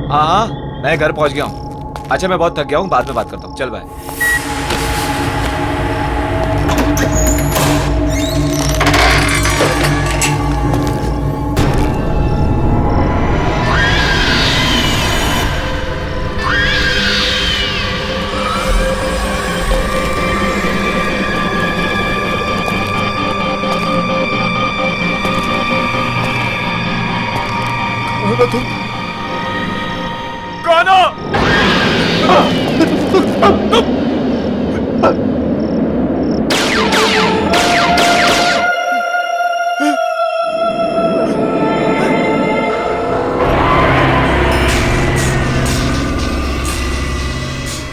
हाँ हाँ, मैं घर पहुंच गया हूँ। अच्छा मैं बहुत थक गया हूँ, बाद में बात करता हूँ। चल बाय। कौन हो?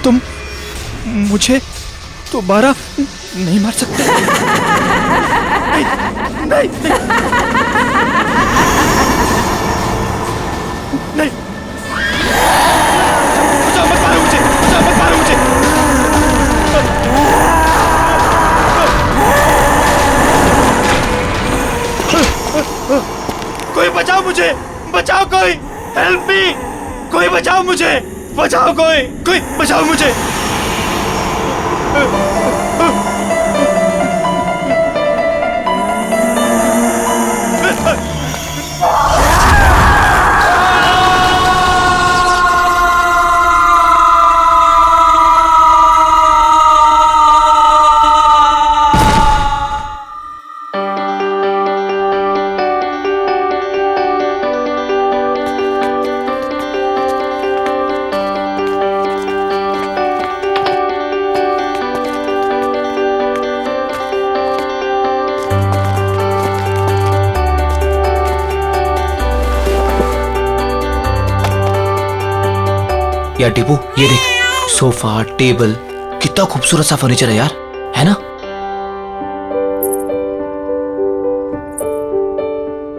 तुम मुझे दोबारा नहीं मार सकते। नहीं, नहीं, नहीं, नहीं। मत मारो मुझे, मत मारो मुझे। कोई बचाओ मुझे, बचाओ कोई, हेल्प मी, कोई बचाओ मुझे, बचाओ कोई बचाओ मुझे। यार टीपू, ये देख, सोफा, टेबल, कितना खूबसूरत सा फर्नीचर है यार, है ना?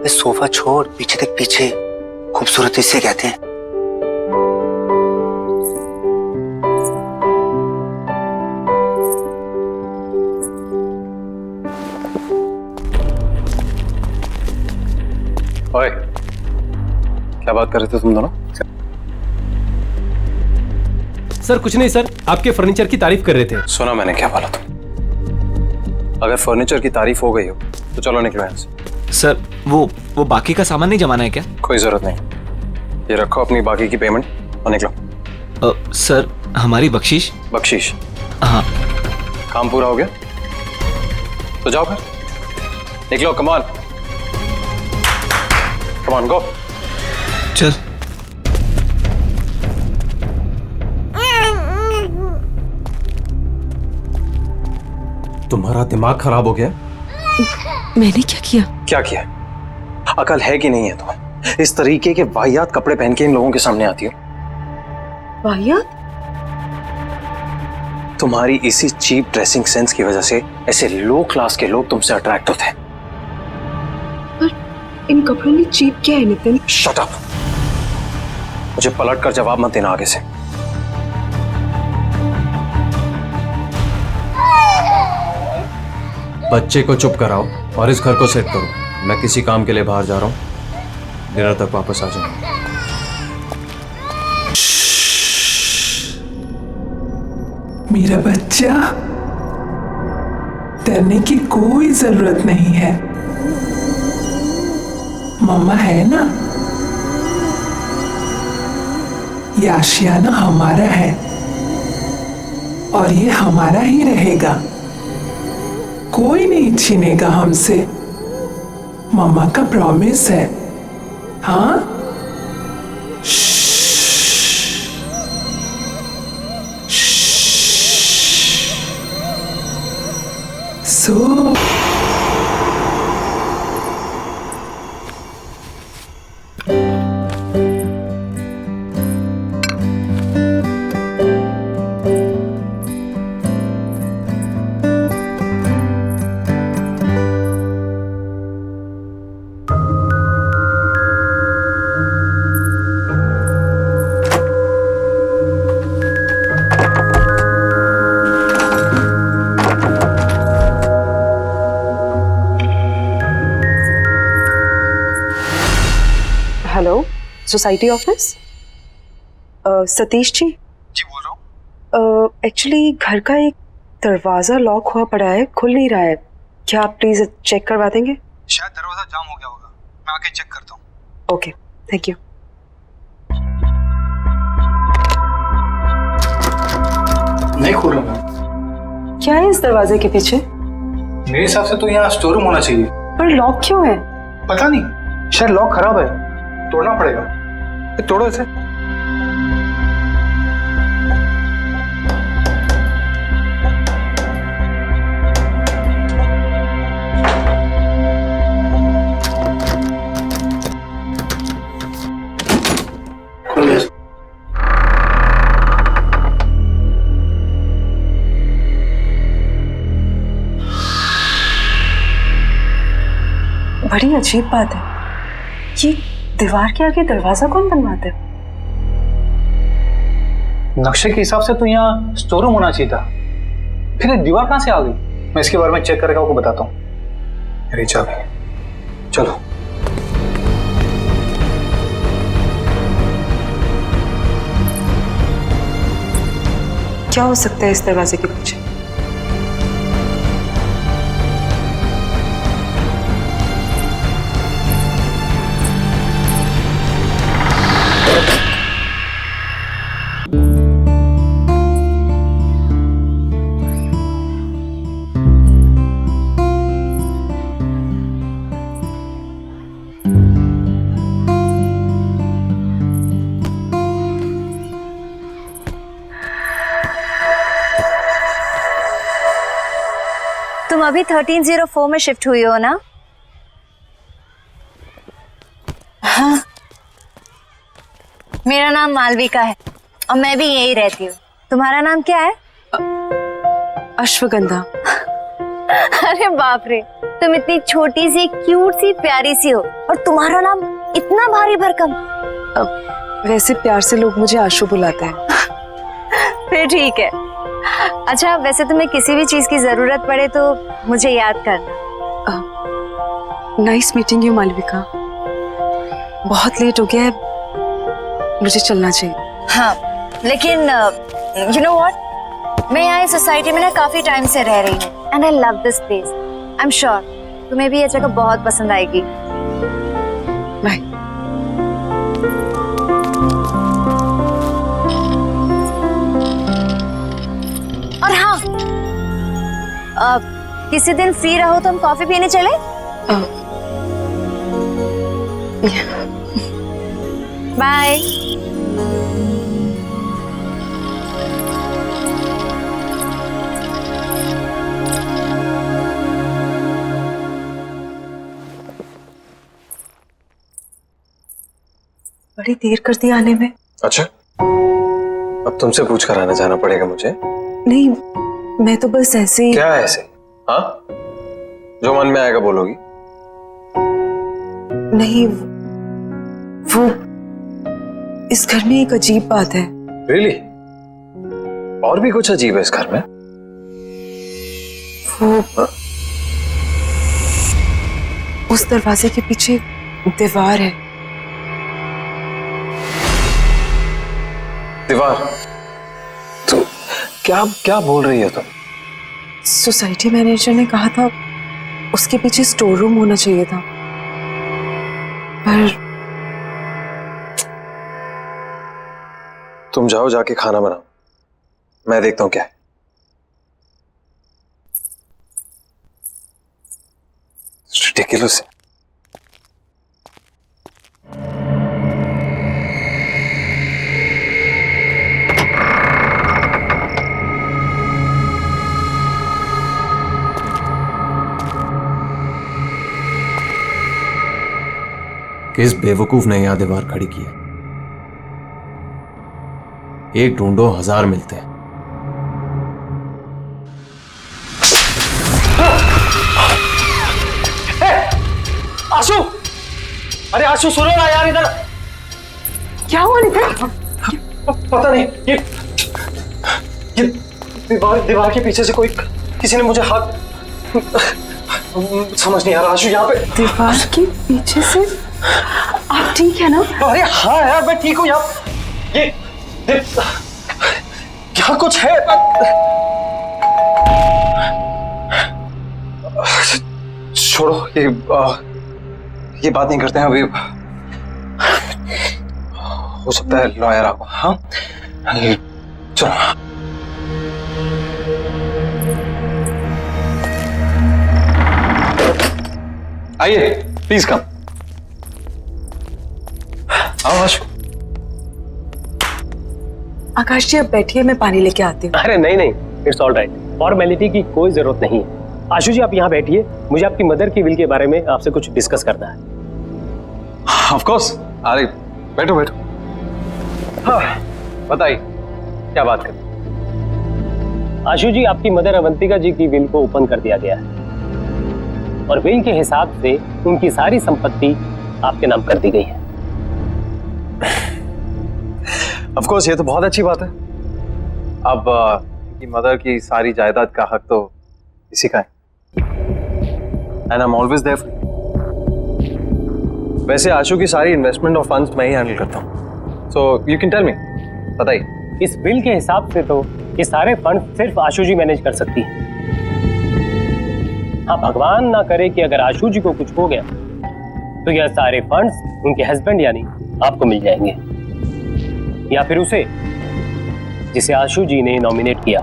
सोफा छोड़, पीछे देख, पीछे खूबसूरती से कहते हैं। ओए, क्या बात कर रहे थे तुम दोनों? सर कुछ नहीं सर, आपके फर्नीचर की तारीफ कर रहे थे। सुना मैंने क्या बोला तुम? अगर फर्नीचर की तारीफ हो गई हो तो चलो निकलो यहाँ से। सर वो बाकी का सामान नहीं जमाना है क्या? कोई जरूरत नहीं, ये रखो अपनी बाकी की पेमेंट और निकलो। सर हमारी बख्शीश? बख्शीश? हाँ। काम पूरा हो गया तो जाओ फिर, निकलो। कमान कमान, गो। चल। तुम्हारा दिमाग खराब हो गया? मैंने क्या किया? क्या किया? अकल है कि नहीं है तुम्हें? इस तरीके के वाहियात कपड़े पहन के इन लोगों के सामने आती हो। वाहियात? तुम्हारी इसी चीप ड्रेसिंग सेंस की वजह से ऐसे लो क्लास के लोग तुमसे अट्रैक्ट होते हैं। पर इन कपड़ों में चीप क्या है नितिन? शट अप, मुझे पलट कर जवाब मत देना आगे से। बच्चे को चुप कराओ और इस घर को सेट करो। मैं किसी काम के लिए बाहर जा रहा हूँ, डिनर तक वापस आ जाऊंगा। मेरा बच्चा, डरने की कोई जरूरत नहीं है, मम्मा है ना। ये आशियाना हमारा है और ये हमारा ही रहेगा, कोई नहीं छीनेगा हमसे, मम्मा का प्रॉमिस है। हाँ, so hello, society office? Satish ji. जी बोल रहा हूँ। एक्चुअली घर का एक दरवाजा लॉक हुआ पड़ा है, खुल नहीं रहा है। क्या आप प्लीज चेक करवा देंगे? शायद दरवाजा जाम हो गया होगा, मैं आके चेक करता हूँ। Okay, thank you. नहीं खुल रहा। क्या है इस दरवाजे के पीछे? मेरे हिसाब से तो यहाँ स्टोर रूम होना चाहिए। पर लॉक क्यों है? पता नहीं, शायद लॉक खराब है, तोड़ना पड़ेगा। तोड़ो इसे। बड़ी अजीब बात है, ये दीवार के आगे दरवाजा कौन बनवाता है? नक्शे के हिसाब से तो यहाँ स्टोर रूम होना चाहिए था, फिर ये दीवार कहाँ से आ गई? मैं इसके बारे में चेक करके आपको बताता हूँ। अरे चाबी, चलो। क्या हो सकता है इस दरवाजे के पीछे? तुम अभी 1304 में शिफ्ट हुई हो ना? हाँ। मेरा नाम मालविका है और मैं भी यही रहती हूँ। तुम्हारा नाम क्या है? अश्वगंधा। अरे बाप रे, तुम इतनी छोटी सी, क्यूट सी, प्यारी सी हो और तुम्हारा नाम इतना भारी भरकम। वैसे प्यार से लोग मुझे आशु बुलाते हैं। फिर ठीक है। अच्छा, वैसे तुम्हें किसी भी चीज की जरूरत पड़े तो मुझे याद करना। Nice meeting you Malvika. बहुत लेट हो गया है, मुझे चलना चाहिए। हाँ, लेकिन यू नो व्हाट, मैं यहाँ इस सोसाइटी में ना काफी टाइम से रह रही हूँ and I love this place. I am sure तुम्हें भी ये जगह बहुत पसंद आएगी। बाय। और हाँ, किसी दिन फ्री रहो तो हम कॉफी पीने चले? बाय। बड़ी देर कर दी आने में। अच्छा, अब तुमसे पूछ कर आना जाना पड़ेगा मुझे? नहीं, मैं तो बस ऐसे ही। क्या ऐसे? हाँ, जो मन में आएगा बोलोगी? नहीं, वो इस घर में एक अजीब बात है। Really? और भी कुछ अजीब है इस घर में? वो उस दरवाजे के पीछे दीवार है। दीवार? तो क्या क्या बोल रही हो तुम? सोसाइटी मैनेजर ने कहा था उसके पीछे स्टोर रूम होना चाहिए था, पर तुम जाओ, जाके खाना बनाओ, मैं देखता हूं क्या है। Ridiculous. किस बेवकूफ ने यहां दीवार खड़ी की है? एक ढूंढो, 1000 मिलते हैं। आशु, अरे आशु सुनो ना यार, इधर क्या हुआ नितिन? पता नहीं, ये दीवार के पीछे से कोई, किसी ने मुझे हाथ, समझ नहीं आ रहा। आशु यहाँ पे दीवार के पीछे से? आप ठीक है ना? अरे हाँ यार, मैं ठीक हूँ यार। क्या कुछ है? छोड़ो, ये बात नहीं करते हैं अभी। हो सकता है लॉयर आपको। हाँ चलो। आइए प्लीज कम। आओ आशु। आकाश जी, अब बैठिए, मैं पानी लेके आती हूँ। अरे नहीं नहीं, इट्स ऑल राइट, फॉर्मेलिटी की कोई जरूरत नहीं है। आशु जी आप यहाँ बैठिए, मुझे आपकी मदर की विल के बारे में आपसे कुछ डिस्कस करना है। Of course. अरे बैठो बैठो। हाँ बताइए, क्या बात कर? आशु जी, आपकी मदर अवंतिका जी की विल को ओपन कर दिया गया है और विल के हिसाब से उनकी सारी संपत्ति आपके नाम कर दी गई है। ऑफ कोर्स, ये तो बहुत अच्छी बात है। अब की मदर की सारी जायदाद का हक तो इसी का है। And I am always there for. वैसे आशु की सारी इन्वेस्टमेंट और फंड्स मैं ही हैंडल करता हूँ। So you can tell me, बताइए। इस विल के हिसाब से तो ये सारे फंड सिर्फ आशु जी मैनेज कर सकती है। हाँ, भगवान ना करे कि अगर आशु जी को कुछ हो गया तो यह सारे फंड्स उनके हस्बैंड यानी आपको मिल जाएंगे, या फिर उसे जिसे आशु जी ने नॉमिनेट किया।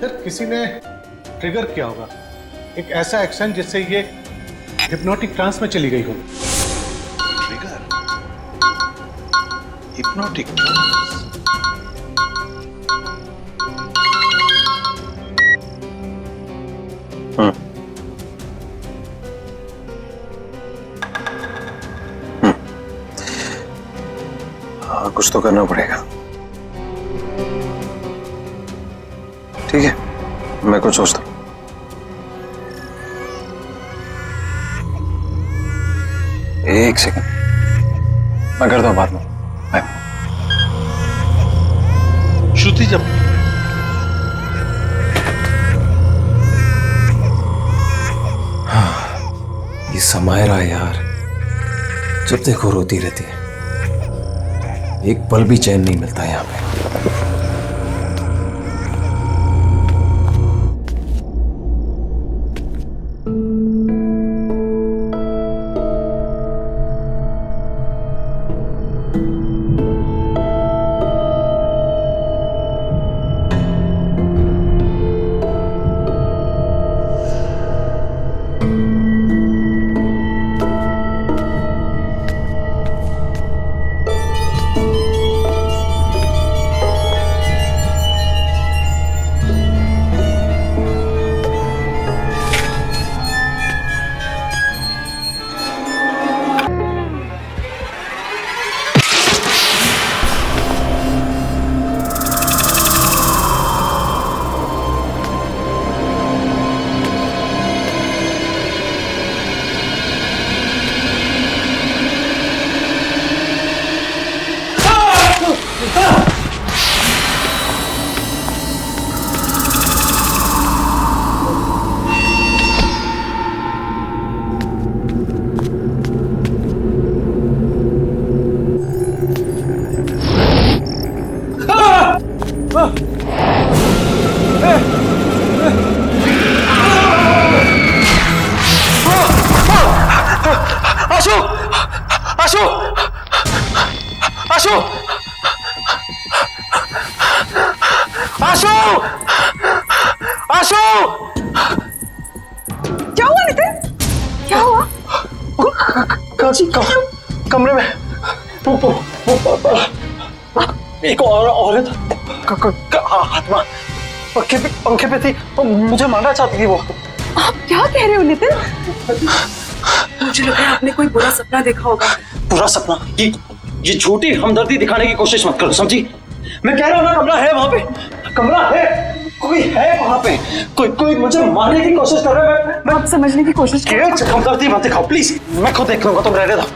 सर, किसी ने ट्रिगर किया होगा एक ऐसा एक्शन जिससे ये हिप्नोटिक ट्रांस में चली गई हो। ट्रिगर? Hypnotic trance? हाँ, कुछ तो करना पड़ेगा। ठीक है, मैं कुछ सोचता हूँ। एक सेकंड, मैं करता हूँ बाद में। बाय। श्रुति, जब ये समायरा यार, जब देखो रोती रहती है, एक पल भी चैन नहीं मिलता यहाँ पे। क्या हुआ नितिन? क्या हुआ? कमरे में एक औरत आत्मा पंखे पे थी, मुझे मारना चाहती थी वो। आप क्या कह रहे हो नितिन? मुझे लग रहा है आपने कोई बुरा सपना देखा होगा। पूरा सपना? ये झूठी हमदर्दी दिखाने की कोशिश मत करो, समझी? मैं कह रहा हूँ ना, कमरा है वहां पे, कमरा है। कोई है वहां पे, कोई मुझे मारने की कोशिश कर रहा है। मैं आप समझने की कोशिश करो। हम करती मत दिखाओ प्लीज, मैं खुद देख लूंगा, तुम रहने दो।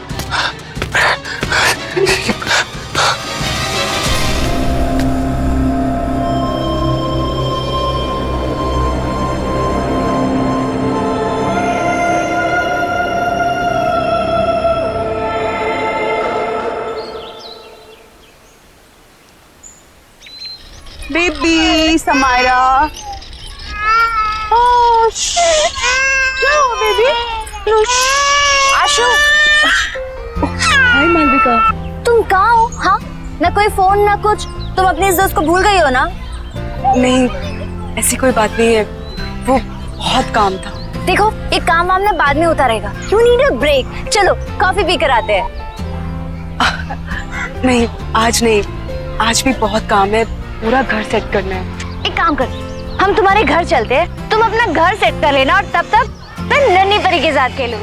बेबी समायरा, क्या हुआ बेबी? आशु, हाय मालविका। तुम कहाँ हो? हाँ, ना कोई फोन ना कुछ, तुम अपने इस दोस्त को भूल गई हो ना? नहीं, ऐसी कोई बात नहीं है, वो बहुत काम था। देखो, ये काम वाम ना बाद में होता रहेगा। You need a break. चलो कॉफी पी कर आते हैं। नहीं, आज नहीं, आज भी बहुत काम है, पूरा घर सेट करना है। एक काम कर, हम तुम्हारे घर चलते हैं, तुम अपना घर सेट कर लेना और तब तक मैं नन्ही परी के साथ खेलूं।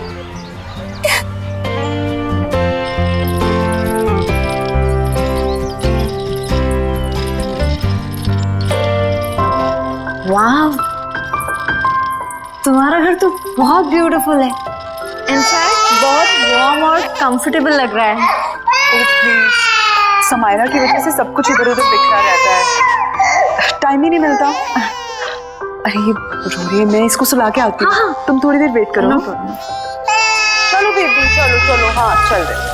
वाह, तुम्हारा घर तो बहुत ब्यूटीफुल है। इनफैक्ट बहुत वार्म और कंफर्टेबल लग रहा है। ओह प्लीज, समायरा की वजह से सब कुछ इधर उधर बिखरा रहता है, टाइम ही नहीं मिलता। अरे ये रो रही है, मैं इसको सुला के आती हूँ। हाँ। तुम थोड़ी देर वेट करो। चलो बेबी, चलो चलो, हाँ चल रहे।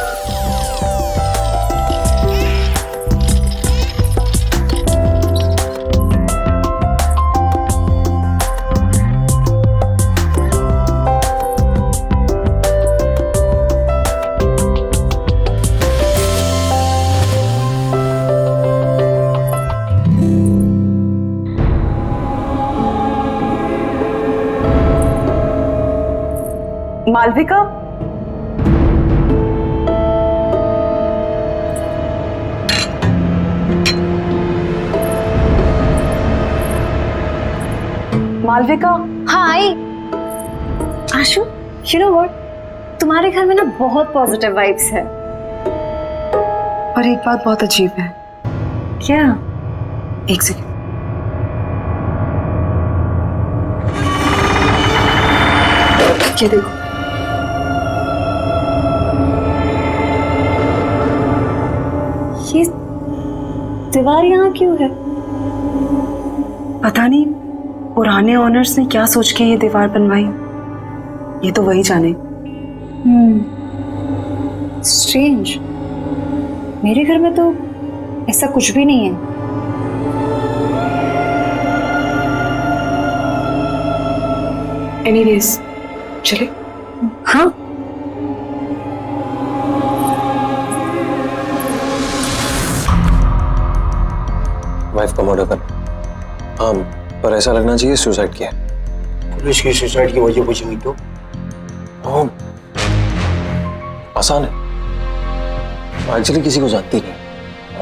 मालविका, मालविका। हाँ आई। आशु, यू नो व्हाट, तुम्हारे घर में ना बहुत पॉजिटिव वाइब्स है। पर एक बात बहुत अजीब है। क्या? एक सेकंड। ये देखो, ये दीवार यहाँ क्यों है? पता नहीं पुराने ओनर्स ने क्या सोच के ये दीवार बनवाई, ये तो वही जाने। स्ट्रेंज, मेरे घर में तो ऐसा कुछ भी नहीं है। एनीवेज, चले। हाँ, वाइफ का मर्डर कर। हाँ, पर ऐसा लगना चाहिए सुसाइड किया। पुलिस की सुसाइड की वजह पूछेंगी तो? आसान है, एक्चुअली किसी को जानती नहीं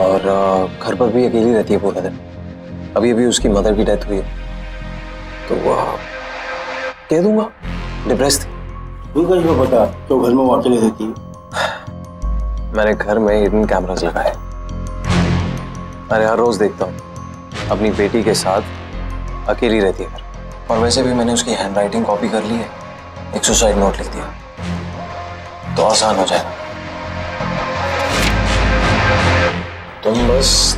और घर पर भी अकेली रहती है पूरा दिन। अभी अभी उसकी मदर की डेथ हुई है, तो कह दूंगा डिप्रेस थी। तू कैसे पता तो घर में वो अकेले रहती है? मैंने घर में हिडन कैमरास लगाए, अरे हर रोज देखता हूँ अपनी बेटी के साथ अकेली रहती है घर। और वैसे भी मैंने उसकी हैंडराइटिंग कॉपी कर ली है, एक सुसाइड नोट लिख दिया तो आसान हो जाएगा। तुम बस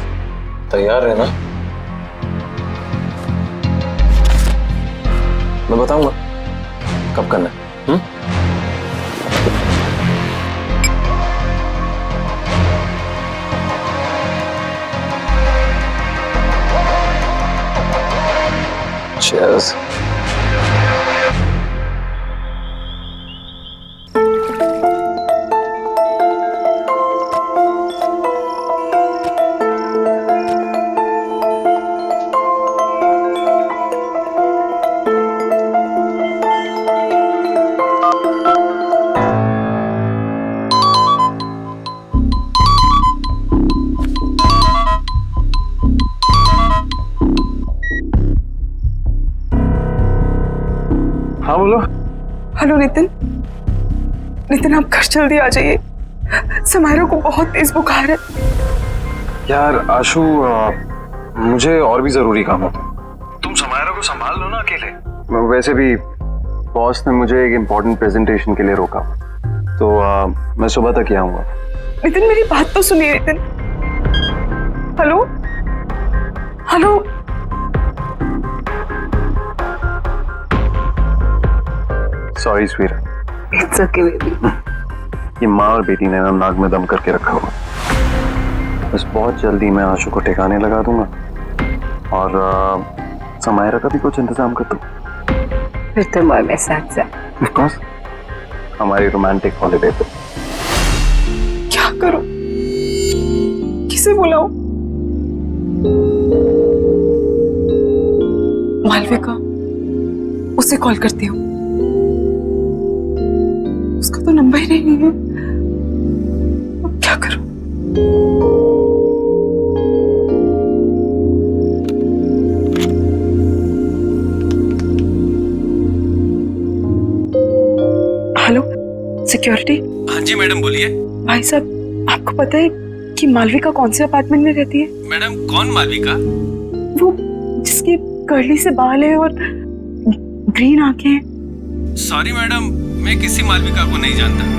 तैयार रहना, मैं बताऊंगा कब करना है। Cheers. हाँ बोलो। हेलो नितिन, नितिन आप घर जल्दी आ जाइए, समायरा को बहुत तेज बुखार है। यार आशु, मुझे और भी जरूरी काम होता है, तुम अकेले? वैसे भी बॉस ने मुझे एक इम्पोर्टेंट प्रेजेंटेशन के लिए रोका, तो मैं सुबह तक ही आऊंगा। नितिन मेरी बात तो सुनिए Nitin. Hello hello. Sorry Sweera. It's okay baby. ये माँ और बेटी ने ना नाक में दम करके रखा हुआ। बस बहुत जल्दी मैं आशु को ठिकाने लगा दूंगा और समायरा का भी कुछ इंतजाम कर दूं। फिर तुम और मैं साथ साथ। ऑफ कोर्स, हमारी रोमांटिक हॉलिडे पे। क्या करूं? किसे बुलाऊं? मालविका, उसे कॉल करती हूँ। उसका तो नंबर ही नहीं है। अब क्या करूं? Hello security. हाँ जी मैडम बोलिए। भाई साहब, आपको पता है कि मालविका कौन से अपार्टमेंट में रहती है? मैडम कौन मालविका? वो जिसकी कर्ली से बाल है और ग्रीन आंखें हैं। सॉरी मैडम, मैं किसी मालविका को नहीं जानता।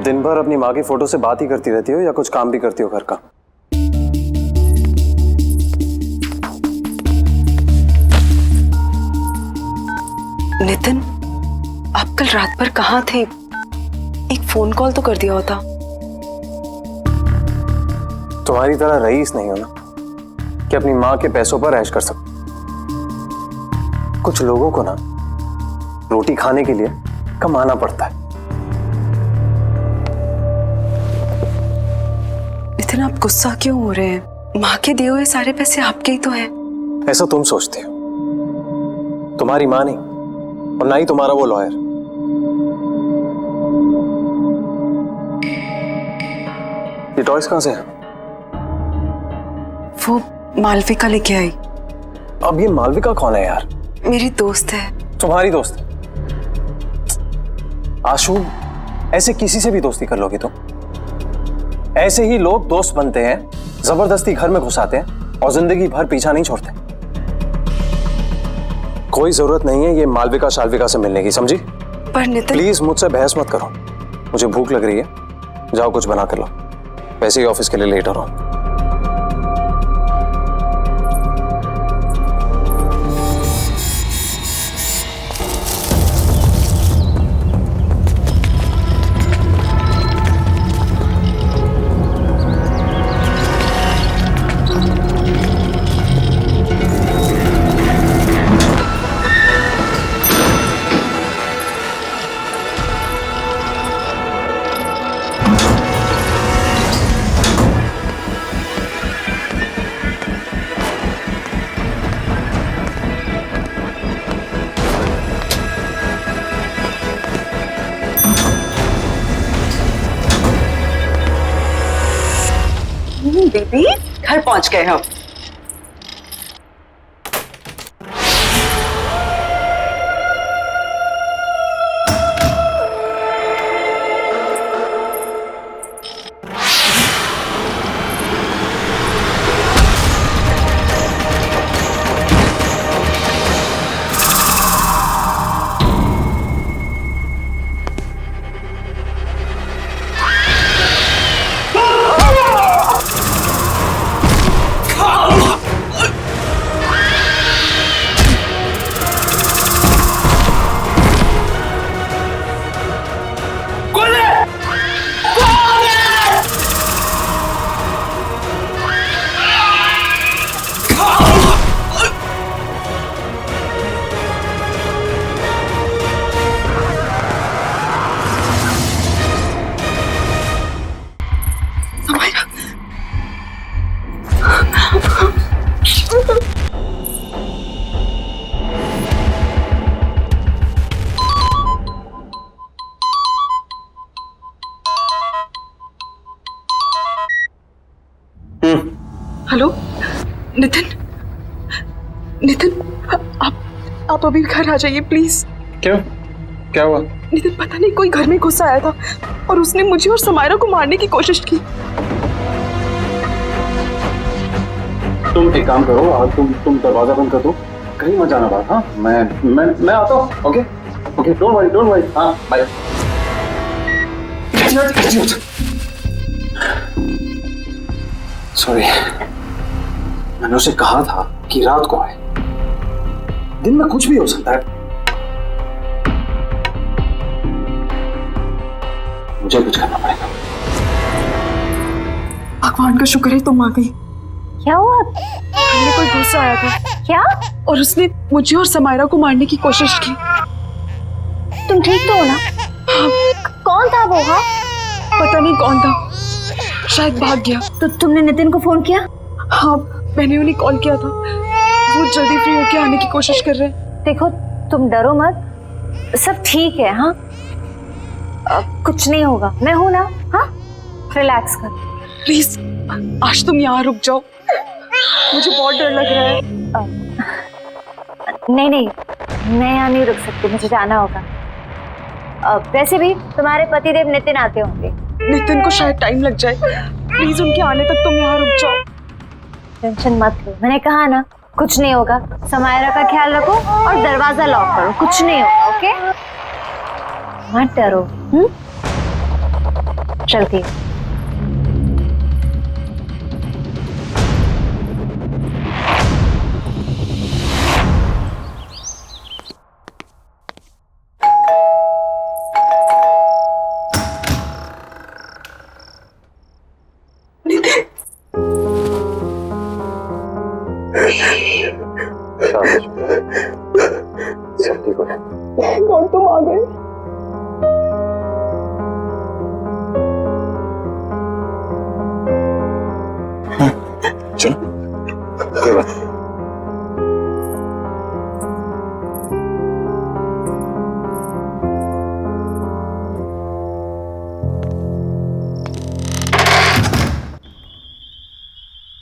दिन भर अपनी माँ की फोटो से बात ही करती रहती हो या कुछ काम भी करती हो घर का? नितिन, आप कल रात भर कहाँ थे? एक फोन कॉल तो कर दिया होता। तुम्हारी तरह रईस नहीं हो ना कि अपनी माँ के पैसों पर ऐश कर सको। कुछ लोगों को ना रोटी खाने के लिए कमाना पड़ता है। नितिन, आप गुस्सा क्यों हो रहे हैं? माँ के दिए हुए सारे पैसे आपके ही तो हैं। ऐसा तुम सोचते हो, तुम्हारी माँ नहीं और ना ही तुम्हारा वो लॉयर। ये टॉयज कहां से है? वो मालविका लेके आई। अब ये मालविका कौन है यार? मेरी दोस्त है। तुम्हारी दोस्त? आशु, ऐसे किसी से भी दोस्ती कर लोगे तुम? ऐसे ही लोग दोस्त बनते हैं, जबरदस्ती घर में घुसाते हैं और जिंदगी भर पीछा नहीं छोड़ते। कोई जरूरत नहीं है ये मालविका शालविका से मिलने की, समझी? पर नितिन, प्लीज मुझसे बहस मत करो। मुझे भूख लग रही है, जाओ कुछ बना कर लो। वैसे ही ऑफिस के लिए लेट हो रहा हूं। बेबी, घर पहुंच गए हम। हेलो नितिन, नितिन आप अभी घर आ जाइए प्लीज। क्यों, क्या हुआ? नितिन पता नहीं कोई घर में घुस आया था और उसने मुझे और समायरा को मारने की कोशिश की। तुम एक काम करो, आज तुम दरवाजा बंद कर दो, कहीं मत जाना बात। हाँ, मैं आता हूँ। Okay okay, don't worry. हाँ बाय। सॉरी, मैंने उसे कहा था कि रात को आए, दिन में कुछ भी हो सकता है। मुझे कुछ करना पड़ेगा। भगवान का शुक्र है तुम आ गई। क्या हुआ? घर में कोई घुस आया था। क्या? और उसने मुझे और समायरा को मारने की कोशिश की। तुम ठीक तो हो ना? कौन था वो? हाँ, पता नहीं कौन था, शायद भाग गया। तो तुमने नितिन को फोन किया? हाँ, मैंने उन्हें कॉल किया था, वो जल्दी फ्री होके आने की कोशिश कर रहे हैं। देखो तुम डरो मत, सब ठीक है। हाँ, कुछ नहीं होगा, मैं हूं ना। हाँ, रिलैक्स कर। प्लीज आज तुम यहाँ रुक जाओ, मुझे बहुत डर लग रहा है। नहीं नहीं, मैं यहाँ नहीं रुक सकती, मुझे जाना होगा। वैसे भी तुम्हारे पतिदेव नितिन आते होंगे। नितिन को शायद टाइम लग जाए, प्लीज उनके आने तक तुम यहाँ रुक जाओ। टेंशन मत लो, मैंने कहा ना कुछ नहीं होगा। समायरा का ख्याल रखो और दरवाजा लॉक करो, कुछ नहीं होगा। ओके, मत डरो। चलती हूँ। सब ठीक हो गया। और तुम आ गए। चलो, कोई बात नहीं।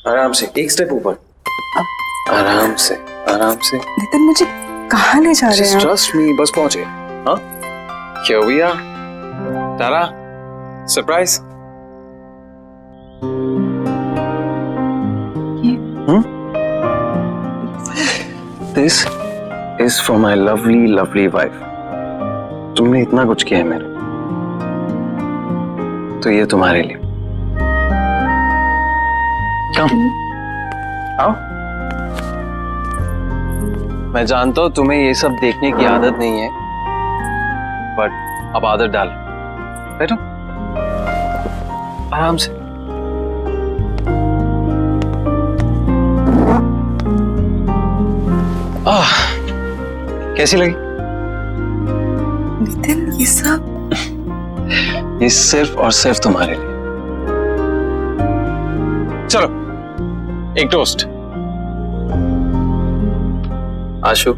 आराम से, एक स्टेप ऊपर। आराम से, आराम से। नितिन मुझे कहाँ ले जा रहे हैं? ट्रस्ट मी, बस पहुंचे। हाँ, Here we are. Tara, surprise. This is for my lovely, lovely wife. तुमने इतना कुछ किया है मेरे, तो ये तुम्हारे लिए। Come, आओ। मैं जानता हूं तुम्हें ये सब देखने की आदत नहीं है, बट अब आदत डाल। बैठो, आराम से। कैसी लगी? नितिन ये सब? ये सिर्फ और सिर्फ तुम्हारे लिए। चलो, एक टोस्ट। आशु,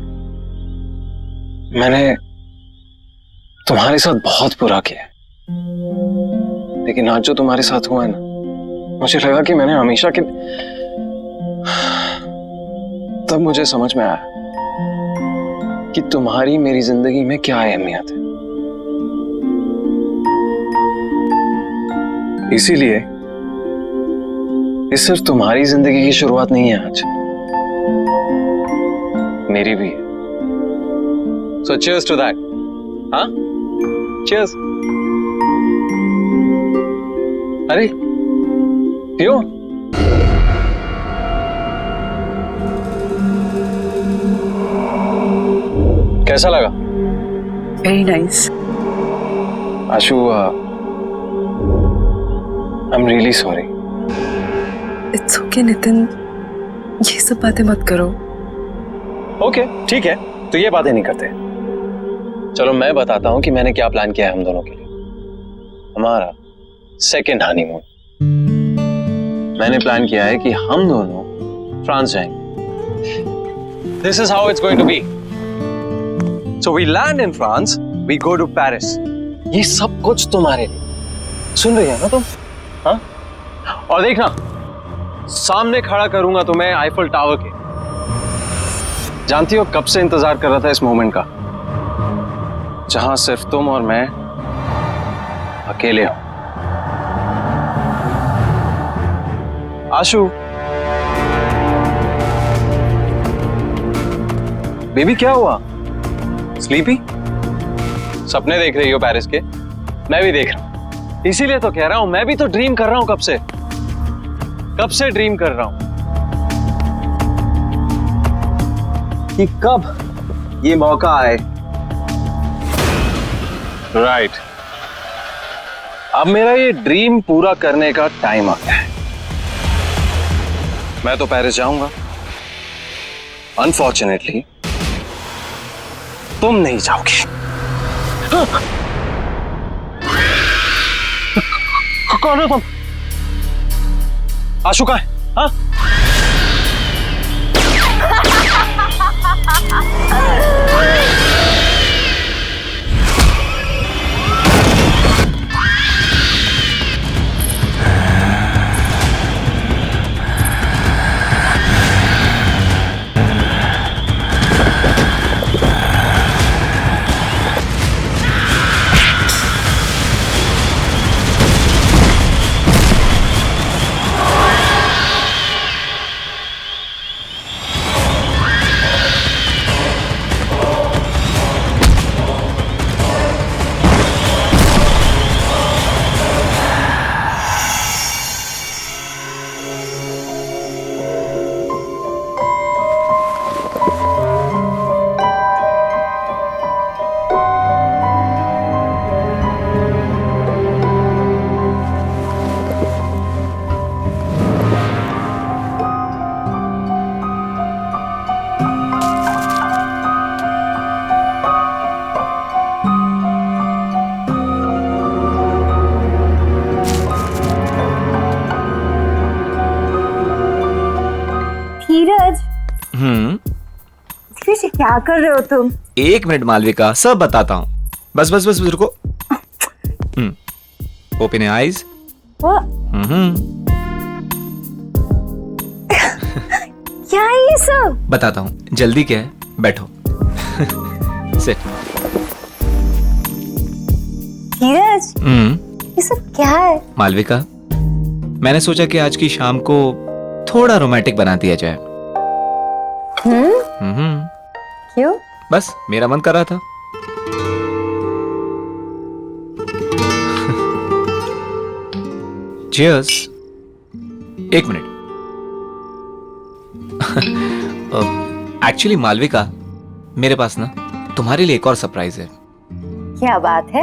मैंने तुम्हारे साथ बहुत बुरा किया, लेकिन आज जो तुम्हारे साथ हुआ है ना, मुझे लगा कि मैंने हमेशा के तब मुझे समझ में आया कि तुम्हारी मेरी जिंदगी में क्या अहमियत है। इसीलिए ये सिर्फ तुम्हारी जिंदगी की शुरुआत नहीं है आज, मेरी भी है। सो cheers to that. हाँ? Cheers. अरे पियो। कैसा लगा? Very nice. Ashu, I am really sorry. It's okay Nitin, ये सब बातें मत करो। ओके ठीक है, तो ये बातें नहीं करते। चलो मैं बताता हूं कि मैंने क्या प्लान किया है हम दोनों के लिए। हमारा सेकेंड हनीमून। मैंने प्लान किया है कि हम दोनों फ्रांस जाएंगे। This is how it's going to be. So we land in France, we go to Paris. ये सब कुछ तुम्हारे लिए। सुन रही है ना तुम? हाँ? और देखना, सामने खड़ा करूंगा तुम्हें आईफल टावर के। जानती हो कब से इंतजार कर रहा था इस मोमेंट का, जहां सिर्फ तुम और मैं अकेले हो। आशु, बेबी क्या हुआ? स्लीपी? सपने देख रही हो पेरिस के? मैं भी देख रहा हूं, इसीलिए तो कह रहा हूं, मैं भी तो ड्रीम कर रहा हूं कब से ड्रीम कर रहा हूं कि कब ये मौका आए। राइट, अब मेरा ये ड्रीम पूरा करने का टाइम आ गया है। मैं तो पेरिस जाऊंगा, अनफॉर्चुनेटली तुम नहीं जाओगे। कौन हो तुम? आशु कहाँ है? हाँ? क्या कर रहे हो तुम? 1 मिनट मालविका, सब बताता हूँ। बस बस बस रुको। Open your eyes. क्या है ये सब? बताता हूँ, जल्दी क्या है, बैठो। सिट। धीरज, ये सब क्या है? मालविका, मैंने सोचा कि आज की शाम को थोड़ा रोमांटिक बना दिया जाए। क्यों? बस मेरा मन कर रहा था। Cheers। 1 मिनट। एक्चुअली मालविका, मेरे पास ना तुम्हारे लिए एक और सरप्राइज है। क्या बात है?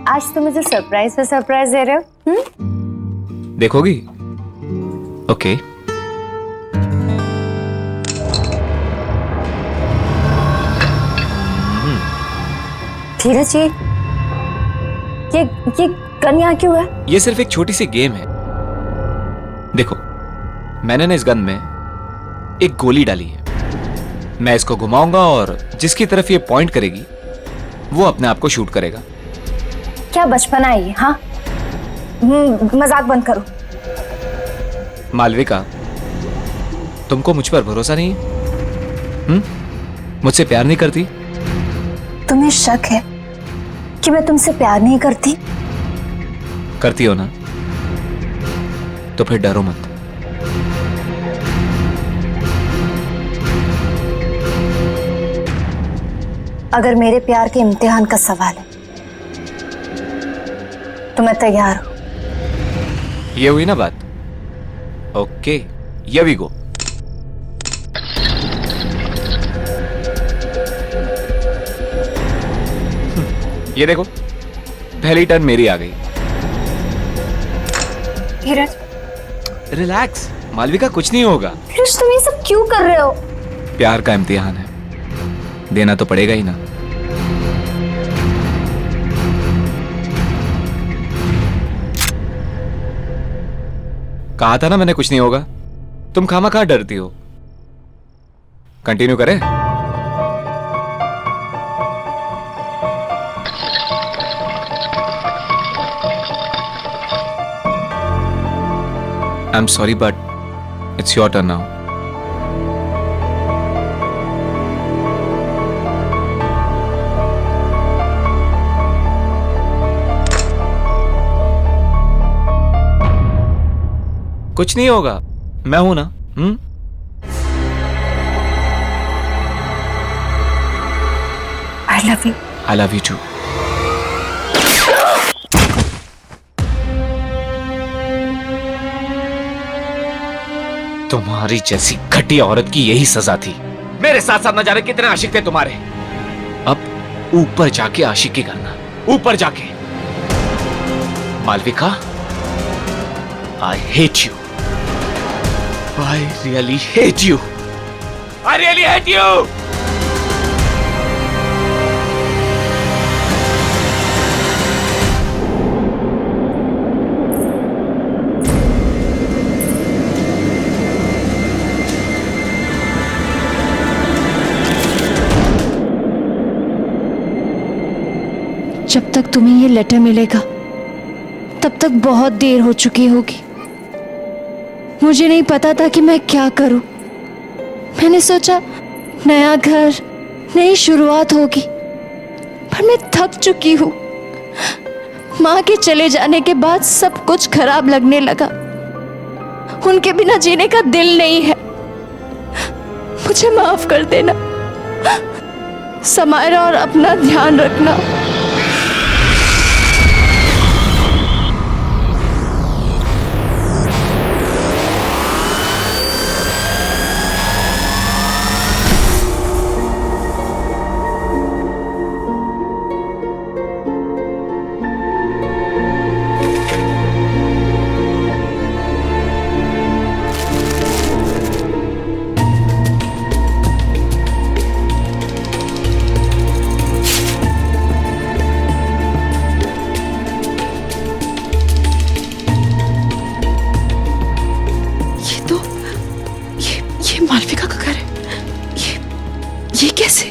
आज तुम मुझे सरप्राइज पे सरप्राइज दे रहे हो? देखोगी? ओके। धीरज जी, ये गन यहाँ क्यों है? ये सिर्फ एक छोटी सी गेम है। देखो, मैंने ना इस गन में एक गोली डाली है। मैं इसको घुमाऊंगा और जिसकी तरफ ये पॉइंट करेगी वो अपने आप को शूट करेगा। क्या बचपना है ये? हाँ, मजाक बंद करो। मालविका, तुमको मुझ पर भरोसा नहीं है? मुझसे प्यार नहीं करती? तुम्हें शक है कि मैं तुमसे प्यार नहीं करती? करती हो ना? तो फिर डरो मत। अगर मेरे प्यार के इम्तिहान का सवाल है तो मैं तैयार हूं। ये हुई ना बात? Okay, here we go. ये देखो, पहली टर्न मेरी आ गई। धीरज, रिलैक्स मालविका, कुछ नहीं होगा। धीरज तुम ये सब क्यों कर रहे हो? प्यार का इम्तिहान है, देना तो पड़ेगा ही ना। कहा था ना मैंने कुछ नहीं होगा। तुम खामखा डरती हो। कंटिन्यू करें? I am sorry but it's your turn now. कुछ नहीं होगा, मैं हूं ना। I love you. I love you too. तुम्हारी जैसी घटिया औरत की यही सजा थी। मेरे साथ साथ न जाने कितने आशिक थे तुम्हारे। अब ऊपर जाके आशिकी करना, ऊपर जाके। Malvika, I hate you. I really hate you. I really hate you. जब तक तुम्हें ये लेटर मिलेगा तब तक बहुत देर हो चुकी होगी। मुझे नहीं पता था कि मैं क्या करूं। मैंने सोचा नया घर, नई शुरुआत होगी, पर मैं थक चुकी हूं। माँ के चले जाने के बाद सब कुछ खराब लगने लगा। उनके बिना जीने का दिल नहीं है। मुझे माफ कर देना समायरा, और अपना ध्यान रखना। मालविका का घर है। ये कैसे?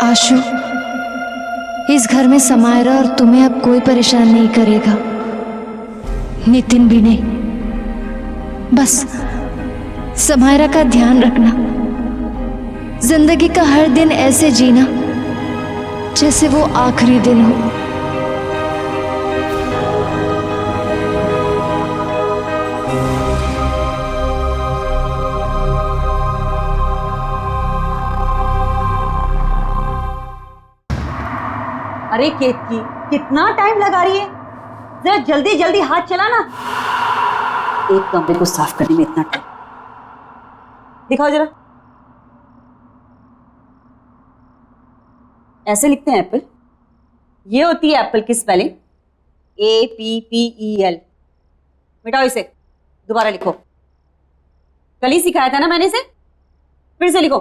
आशु, इस घर में समायरा और तुम्हें अब कोई परेशान नहीं करेगा, नितिन भी नहीं। बस समायरा का ध्यान रखना। जिंदगी का हर दिन ऐसे जीना जैसे वो आखिरी दिन हो। अरे केतकी, कितना टाइम लगा रही है? जरा जल्दी जल्दी हाथ चला ना। एक कमरे को साफ करने में इतना टाइम। दिखाओ जरा। ऐसे लिखते हैं एप्पल। ये होती है एप्पल की स्पेलिंग, APPEL। मिटाओ इसे, दोबारा लिखो। कल ही सिखाया था ना मैंने इसे, फिर से लिखो।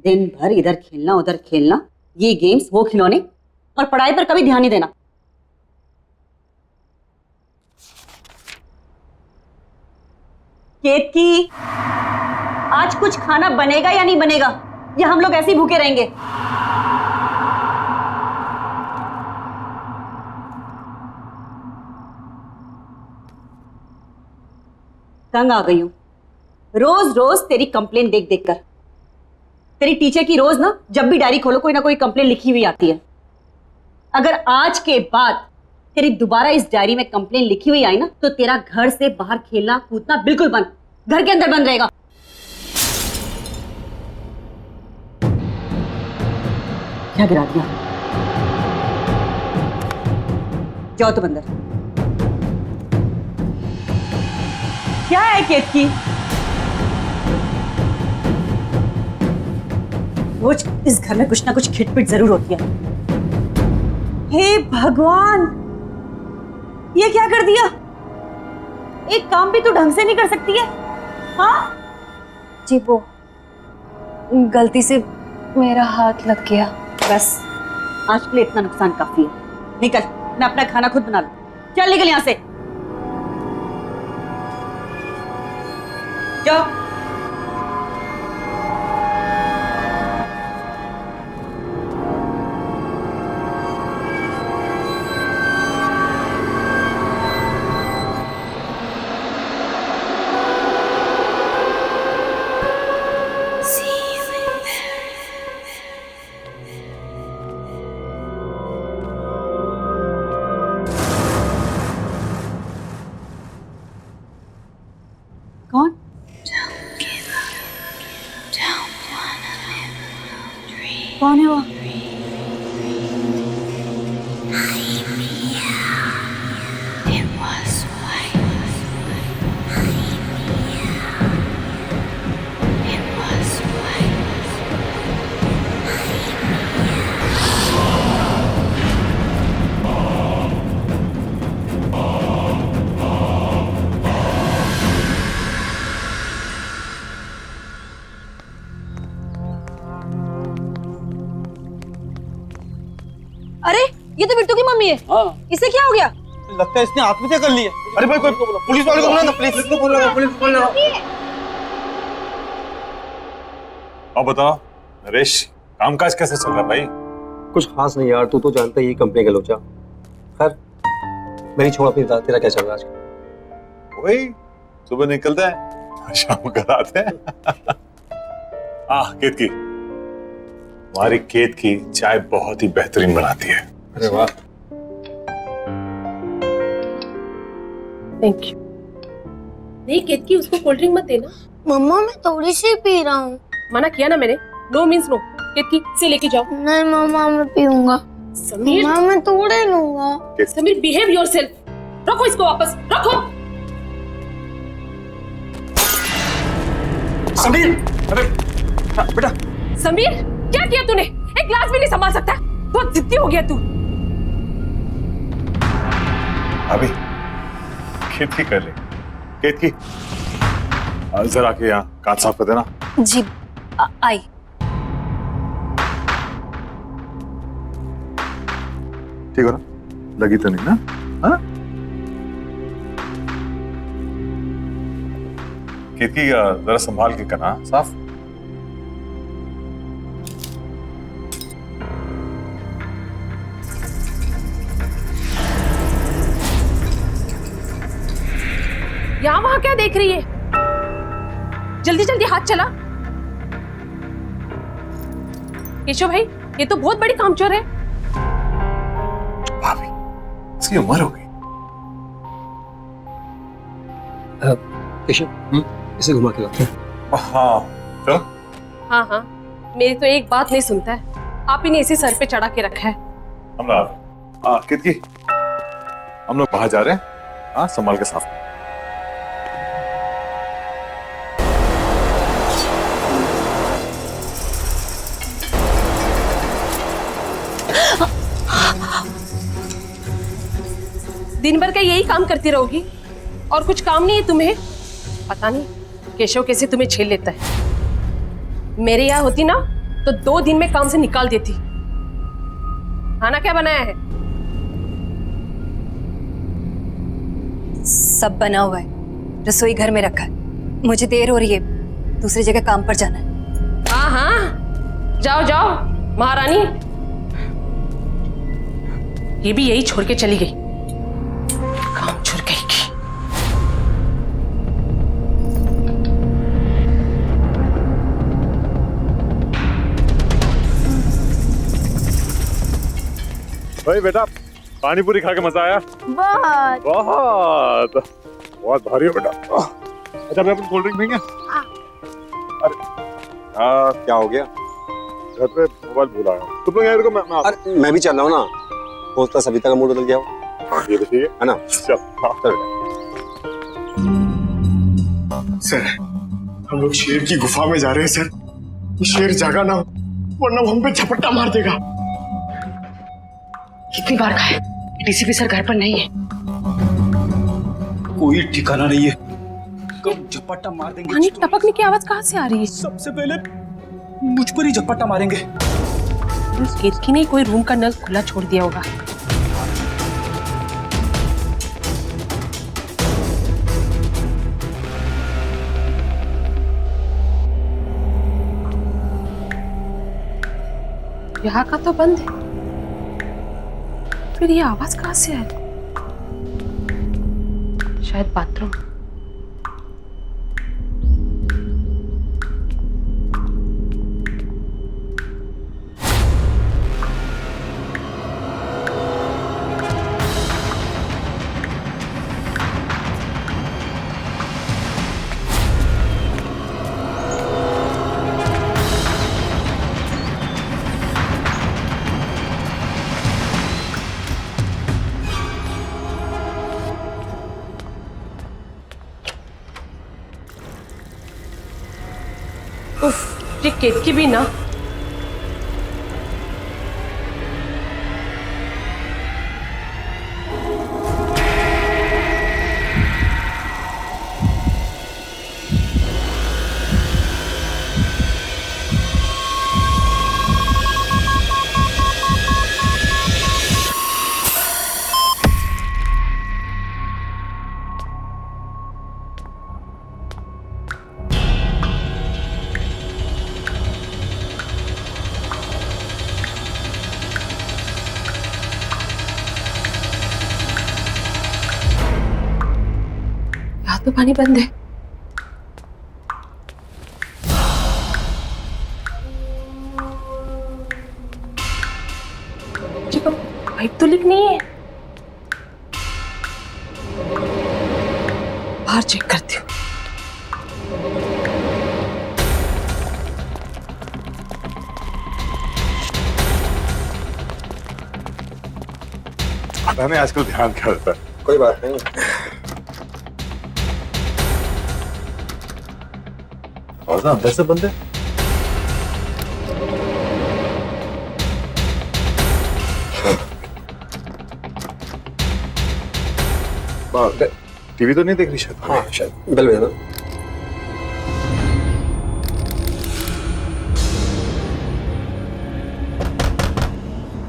दिन भर इधर खेलना उधर खेलना, ये गेम्स वो खिलौने, और पढ़ाई पर कभी ध्यान नहीं देना। केतकी, आज कुछ खाना बनेगा या नहीं बनेगा, या हम लोग ऐसे ही भूखे रहेंगे? तंग आ गई हूं रोज रोज तेरी कंप्लेन देख देख कर। तेरी टीचर की रोज ना जब भी डायरी खोलो कोई ना कोई कंप्लेन लिखी हुई आती है। अगर आज के बाद तेरी दोबारा इस डायरी में कंप्लेन लिखी हुई आई ना तो तेरा घर से बाहर खेलना कूदना बिल्कुल बंद, घर के अंदर बंद रहेगा। क्या गिरा दिया? जाओ तुम अंदर। क्या है केतकी? रोज इस घर में कुछ ना कुछ खिटपिट जरूर होती है। हे भगवान, ये क्या कर दिया? एक काम भी तो ढंग से नहीं कर सकती है। हाँ जी वो गलती से मेरा हाथ लग गया। बस आज के लिए इतना नुकसान काफी है। निकल, मैं अपना खाना खुद बना लूं। चल निकल यहां से, जाओ। कौन? कौन है वो? अरे ये तो बिट्टू की मम्मी है। हाँ। इसे क्या हो गया? लगता है इसने आत्महत्या कर ली है। अरे भाई कोई पुलिस वाले को बुला ना, पुलिस को बोल रहा, पुलिस को बोल रहा। अब बताओ नरेश, कामकाज कैसे चल रहा है भाई? कुछ खास नहीं यार, तू तो जानता ही है कंपनी का लोचा। खैर मेरी छोड़, अपनी तेरा क्या चल रहा है आजकल? वही सुबह निकलते हैं शाम को आते हैं। केतकी, हमारी केत की चाय बहुत ही बेहतरीन बनाती है। अरे वाह, थैंक यू। नहीं केतकी, उसको कोल्ड ड्रिंक मत देना। मम्मा मैं थोड़ी सी पी रहा हूँ। मना किया ना मैंने, नो मीन्स नो। केतकी से लेके जाओ। नहीं मम्मा मैं पीऊंगा। समीर, मम्मा मैं थोड़े लूंगा। Sameer behave yourself. रखो इसको वापस, रखो। समीर, अरे बेटा। समीर क्या किया तूने? एक ग्लास भी नहीं संभाल सकता? बहुत जिद्दी हो गया तू। अभी केतकी कर ले। केतकी जरा के यहाँ कांच साफ कर देना। जी आई। ठीक हो ना? लगी तो नहीं ना? हाँ? केतकी जरा संभाल के करना साफ। यहाँ वहां क्या देख रही है? जल्दी जल्दी हाथ चला। केशव भाई, ये तो बहुत बड़ी कामचोर है। भाभी, इसकी उम्र हो गई। केशव, इसे घुमा के लाते हैं। हाँ चलो। हाँ हाँ, मेरी तो एक बात नहीं सुनता है। आप ही ने इसे सर पे चढ़ा के रखा है। केतकी, हम लोग बाहर जा रहे हैं। हाँ, संभाल के साफ। दिन भर का यही काम करती रहोगी और कुछ काम नहीं है तुम्हें? पता नहीं केशव कैसे तुम्हें झेल लेता है। मेरे यहाँ होती ना तो 2 दिन में काम से निकाल देती। खाना क्या बनाया है? सब बना हुआ है, रसोई घर में रखा है। मुझे देर हो रही है, दूसरी जगह काम पर जाना है। हाँ हाँ, जाओ जाओ महारानी। ये भी यही छोड़ के चली गई, काम छोड़ गई की। भाई बेटा, पानी पूरी खा के मजा आया? बहुत बहुत बहुत भारी है बेटा। अच्छा मैं अपनी कोल्ड ड्रिंक देंगे? अरे क्या हो गया? घर पे मोबाइल भूल आया। तुम लोग यहाँ रुको, अरे मैं भी चल रहा हूँ ना। दोस्त सविता का मूड बदल गया हो। ये देखिए है ना? चल सर, हम लोग शेर की गुफा में जा रहे हैं सर। ये शेर जागा ना हो, वरना वो हम पे झपट्टा मार देगा। कितनी बार कहा है, डीसीपी सर घर पर नहीं है। कोई ठिकाना नहीं है, कब झपट्टा मार देंगे। पानी टपकने की आवाज कहाँ से आ रही है? सबसे पहले मुझ पर ही झपट्टा मारेंगे। उस केतकी ने कोई रूम का नल खुला छोड़ दिया होगा। यहाँ का तो बंद है, फिर ये आवाज कहाँ से आ रही? शायद बाथरूम। उफ, ये केतकी भी ना। तो पानी बंद है। पाइप तो लीक नहीं है। बाहर चेक करती हूँ। पता नहीं आजकल ध्यान क्या रहता है। कोई बात नहीं। और ना अंदर से बंद है। टीवी तो नहीं देख रही शायद। हाँ शायद बेल बजना।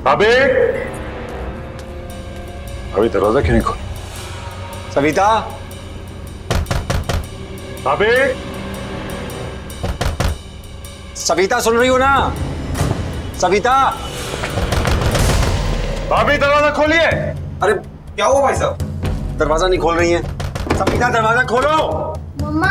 भाभी, अभी दरवाजा क्यों नहीं खोल? सविता, भाभी, सविता सुन रही हो ना? सविता, भाभी दरवाजा खोलिए। अरे क्या हुआ भाई साहब? दरवाजा नहीं खोल रही है। सविता दरवाजा खोलो। मम्मा,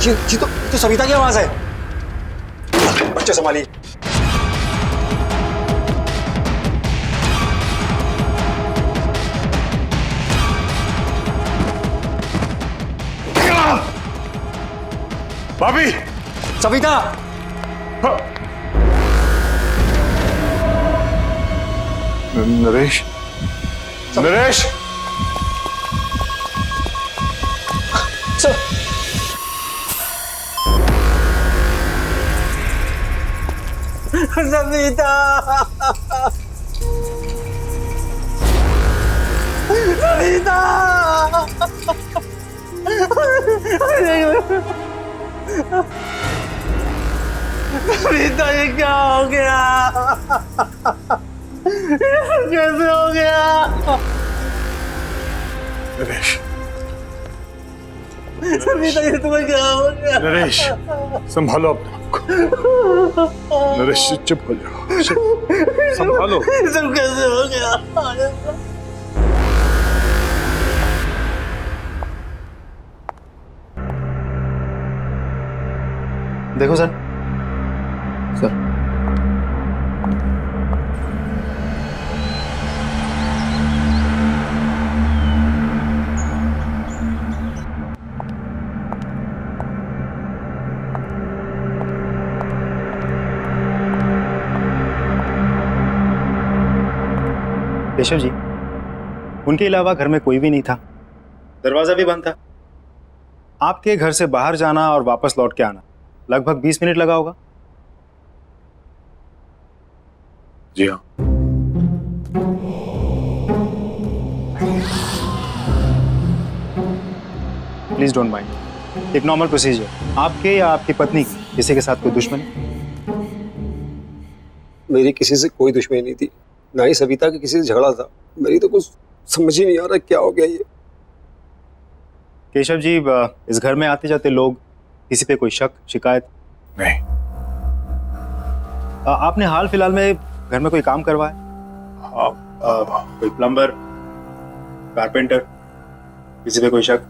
ये तो सविता की आवाज है। बच्चे संभालिए। भाभी, सविता, नरेश, नरेश, नमिता नमिता नमिता ये क्या हो गया? कैसे हो गया? नरेश नमिता ये तुम्हें क्या हो गया? नरेश संभालो अपने आप को। नरेश चुप हो जाओ, संभालो। ये सब कैसे हो गया? देखो सर सर केशव जी, उनके अलावा घर में कोई भी नहीं था, दरवाजा भी बंद था। आपके घर से बाहर जाना और वापस लौट के आना लगभग 20 मिनट लगा होगा। जी हाँ। प्लीज डोंट माइंड, एक नॉर्मल प्रोसीजर। आपके या आपकी पत्नी की किसी के साथ कोई दुश्मनी? मेरी किसी से कोई दुश्मनी नहीं थी, ना ही सविता के किसी से झगड़ा था। मेरी तो कुछ समझ ही नहीं आ रहा क्या हो गया ये। केशव जी, इस घर में आते जाते लोग, किसी पे कोई शक शिकायत? नहीं। आपने हाल फिलहाल में घर में कोई काम करवाया? कोई प्लम्बर, कारपेंटर, किसी पे कोई शक?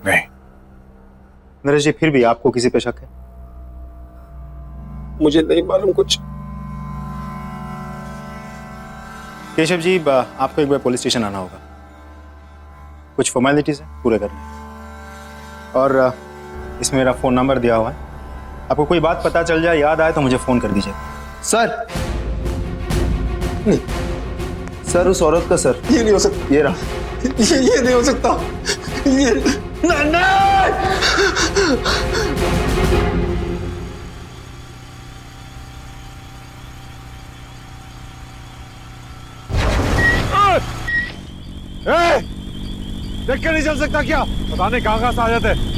नहीं। नरेश जी, फिर भी आपको किसी पे शक है? मुझे नहीं मालूम कुछ। केशव जी, आपको एक बार पुलिस स्टेशन आना होगा, कुछ फॉर्मेलिटीज है पूरे करने, और इसमें मेरा फोन नंबर दिया हुआ है। आपको कोई बात पता चल जाए, याद आए तो मुझे फोन कर दीजिए। सर नहीं, सर उस औरत का सर, ये नहीं हो सकता। ये रहा, ये नहीं हो सकता। ये देख के नहीं चल सकता क्या? पता नहीं कहां से आ जाते।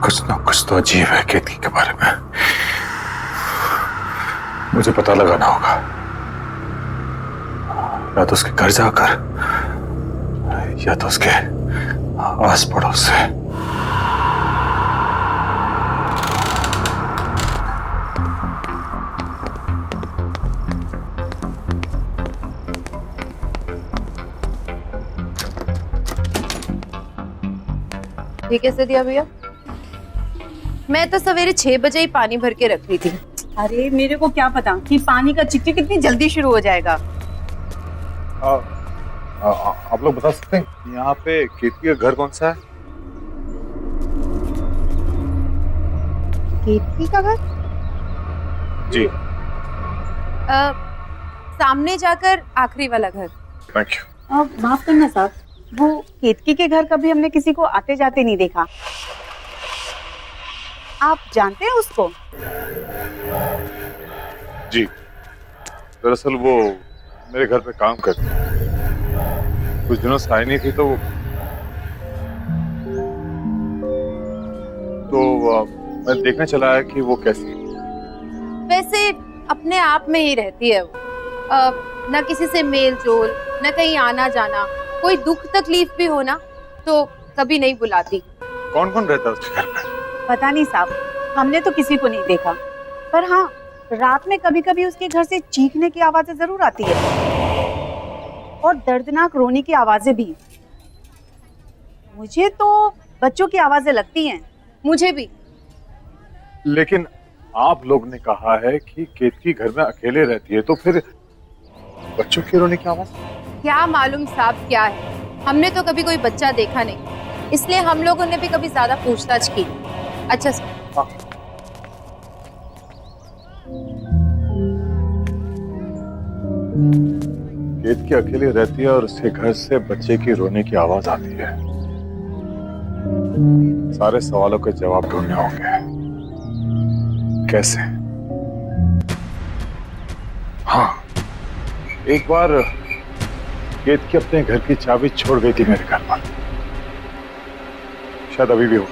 कुछ ना कुछ तो अजीब है केतकी के बारे में। मुझे पता लगाना होगा, या तो उसके घर जाकर या तो उसके आस पड़ोस से। ये कैसे दिया भैया? मैं तो सवेरे 6 बजे ही पानी भर के रख रही थी। अरे मेरे को क्या पता कि पानी का चिकचिक कितनी जल्दी शुरू हो जाएगा। आप लोग बता सकते हैं यहाँ पे केतकी का घर कौन सा है? केतकी का घर? जी। सामने जाकर आखिरी वाला घर। Thank you. माफ करना साहब, वो केतकी के घर कभी हमने किसी को आते जाते नहीं देखा। आप जानते हैं उसको? जी, दरअसल वो मेरे घर पे काम करती है। कुछ दिनों से आई नहीं थी तो मैं देखने चला आया कि वो कैसी है। वैसे अपने आप में ही रहती है वो। ना किसी से मेल जोल, ना कहीं आना जाना। कोई दुख तकलीफ भी हो ना तो कभी नहीं बुलाती। कौन कौन रहता है उसके घर पे? पता नहीं साहब, हमने तो किसी को नहीं देखा, पर हाँ रात में कभी कभी उसके घर से चीखने की आवाजें जरूर आती है और दर्दनाक रोने की आवाजें भी। मुझे तो बच्चों की आवाजें लगती हैं। मुझे भी। लेकिन आप लोग ने कहा है कि केतकी घर में अकेले रहती है, तो फिर बच्चों की रोने की आवाज? क्या मालूम साहब क्या है, हमने तो कभी कोई बच्चा देखा नहीं, इसलिए हम लोगों ने भी कभी ज्यादा पूछताछ की। अच्छा सर। केतकी अकेली रहती है और उसके घर से बच्चे की रोने की आवाज आती है। सारे सवालों के जवाब ढूंढने होंगे। कैसे? हाँ, एक बार केतकी अपने घर की चाबी छोड़ गई थी मेरे घर पर। शायद अभी भी हो।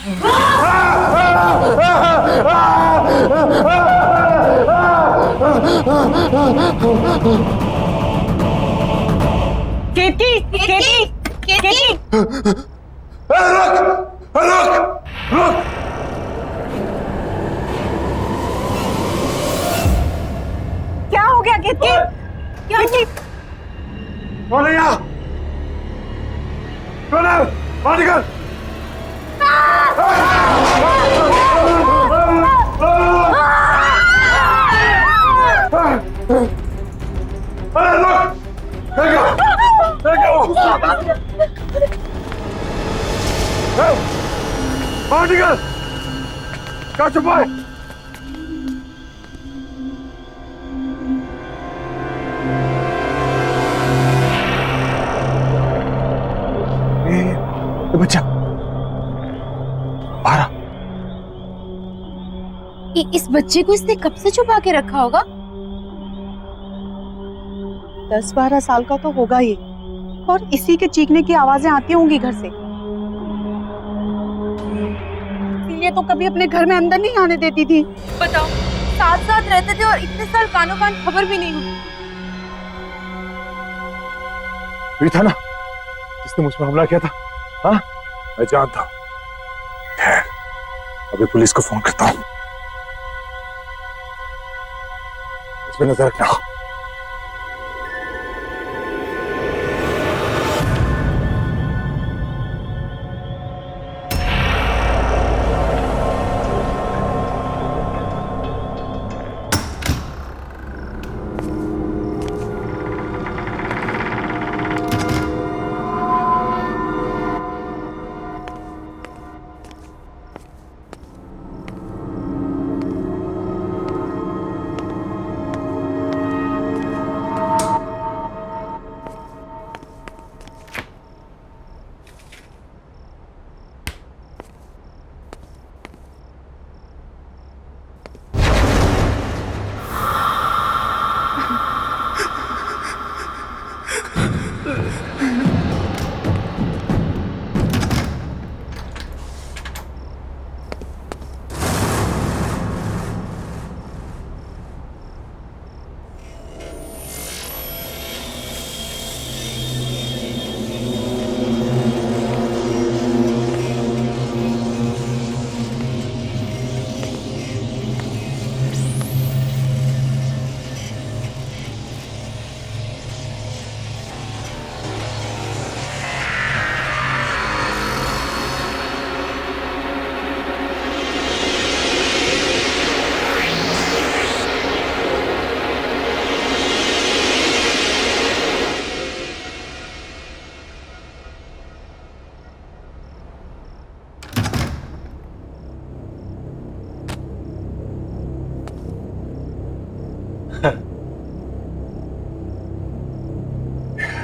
केतकी, केतकी, केतकी। रुक रुक रुक। क्या हो गया केतकी? केतकी, कौन है यहाँ? कौन है? बाहर निकल। अरे रुक! बाहर निकल! क्या छुपा है? ये बच्चा बाहर आ। इस बच्चे को इसने कब से छुपा के रखा होगा? 10-12 साल का तो होगा ये, और इसी के चीखने की आवाजें आती होंगी घर से। इसीलिए तो कभी अपने घर में अंदर नहीं आने देती थी। बताओ, साथ साथ रहते थे और इतने साल कानों कान खबर भी नहीं हुई। ये था ना जिसने मुझ पर हमला किया था? हाँ, मैं जानता हूँ। खैर, अभी पुलिस को फोन करता हूँ। इस पे नजर रखना।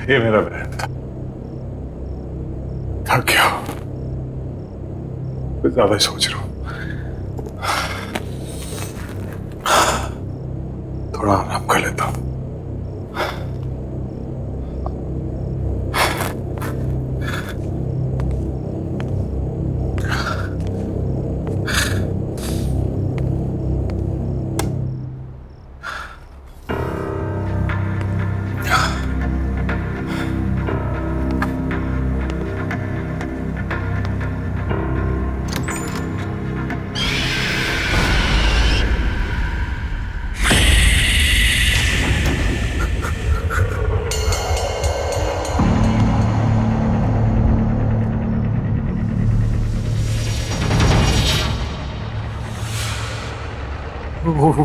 ये मेरा बहन था। थक गया, मैं ज्यादा ही सोच रहा हूं। थोड़ा आराम कर लेता हूं।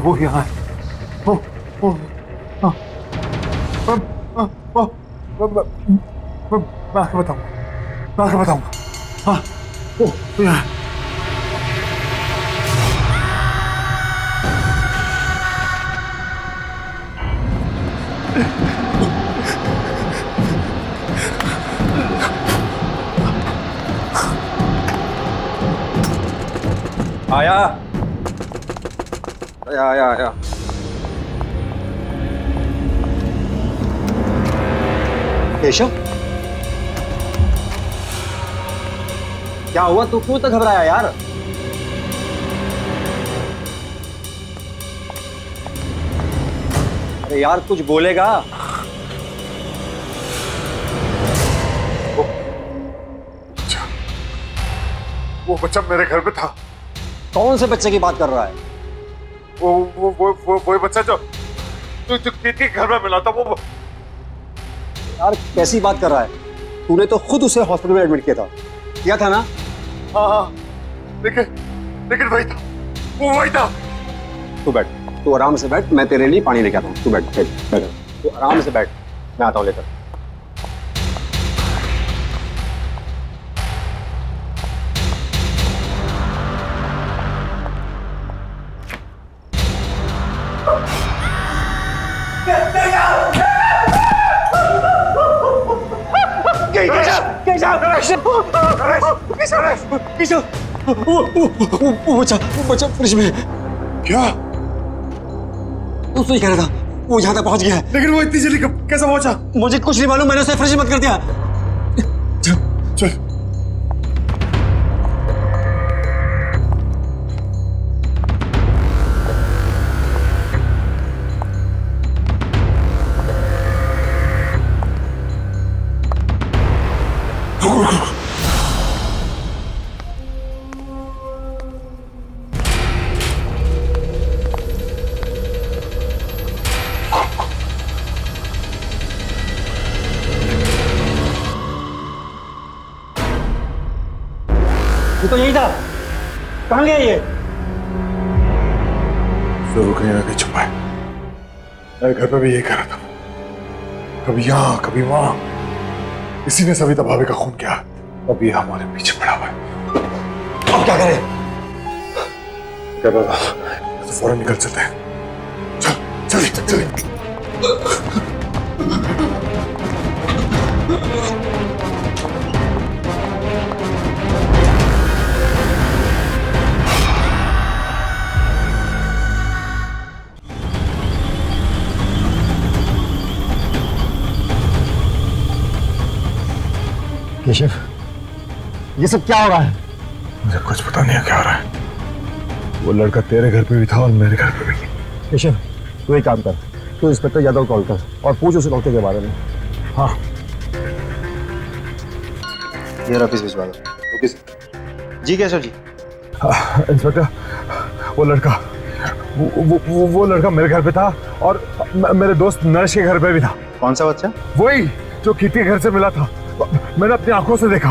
वो यहाँ है। मैं आके बताऊंगा। हाँ, वो यहाँ है। आया। केशव, क्या हुआ? तू क्यों तक घबराया यार? अरे यार कुछ बोलेगा? वो बच्चा मेरे घर पे था। कौन से बच्चे की बात कर रहा है? वो बच्चा जो के घर में मिला था वो। यार कैसी बात कर रहा है? तूने तो खुद उसे हॉस्पिटल में एडमिट किया था ना? हाँ लेकिन वही था, वो वही था। तू बैठ, तू आराम से बैठ, मैं तेरे लिए पानी लेके आता हूँ। तू बैठ बैठ बैठ, तू आराम से बैठ, मैं आता हूँ लेकर। वो बच्चा फ्रिज में। क्या? तू सही कह रहा था, वो यहाँ तक पहुंच गया है। लेकिन वो इतनी जल्दी कैसे पहुंचा? मुझे कुछ नहीं मालूम, मैंने उसे फ्रिज में बंद कर दिया। चल ये तो यही था। कहाँ गया ये? जरूर कहीं ना कहीं छुपा है। मेरे घर पे भी यही कर रहा था, कभी यहाँ कभी वहां। इसी ने सविता भाभी का खून किया, अब ये हमारे पीछे पड़ा हुआ है। अब क्या करें? क्या पता, तो फौरन निकल चलते हैं। चल चल। केशव, ये सब क्या हो रहा है? मुझे कुछ पता नहीं है क्या हो रहा है। वो लड़का तेरे घर पे भी था और मेरे घर पे भी। केशव, तू एक काम कर, तू इंस्पेक्टर यादव कॉल कर और पूछ उसे डॉक्टर के बारे में। हाँ, ये ऑफिस भिजवा दो। Okay sir. जी केशव जी। इंस्पेक्टर, वो लड़का वो लड़का मेरे घर पे था और मेरे दोस्त नरेश के घर पे भी था। कौन सा बच्चा? वही जो कीर्ति के घर से मिला था, मैंने अपनी आंखों से देखा।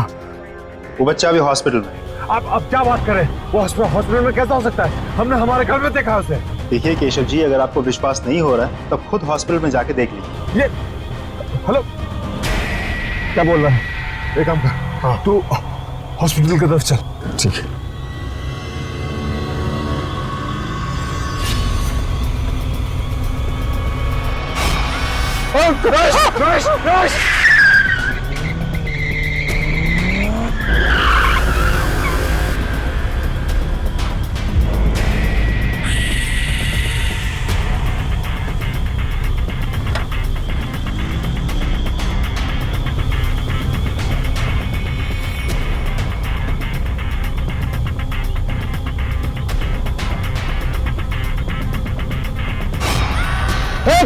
वो बच्चा अभी हॉस्पिटल में। अब क्या बात करें, वो हॉस्पिटल में कैसा हो सकता है? हमने हमारे घर में देखा उसे। देखिए केशव जी, अगर आपको विश्वास नहीं हो रहा है तो खुद हॉस्पिटल में जाके देख लीजिए। ये हेलो, क्या बोल रहा है? एक काम कर, हाँ तू हॉस्पिटल की तरफ चल। ठीक है।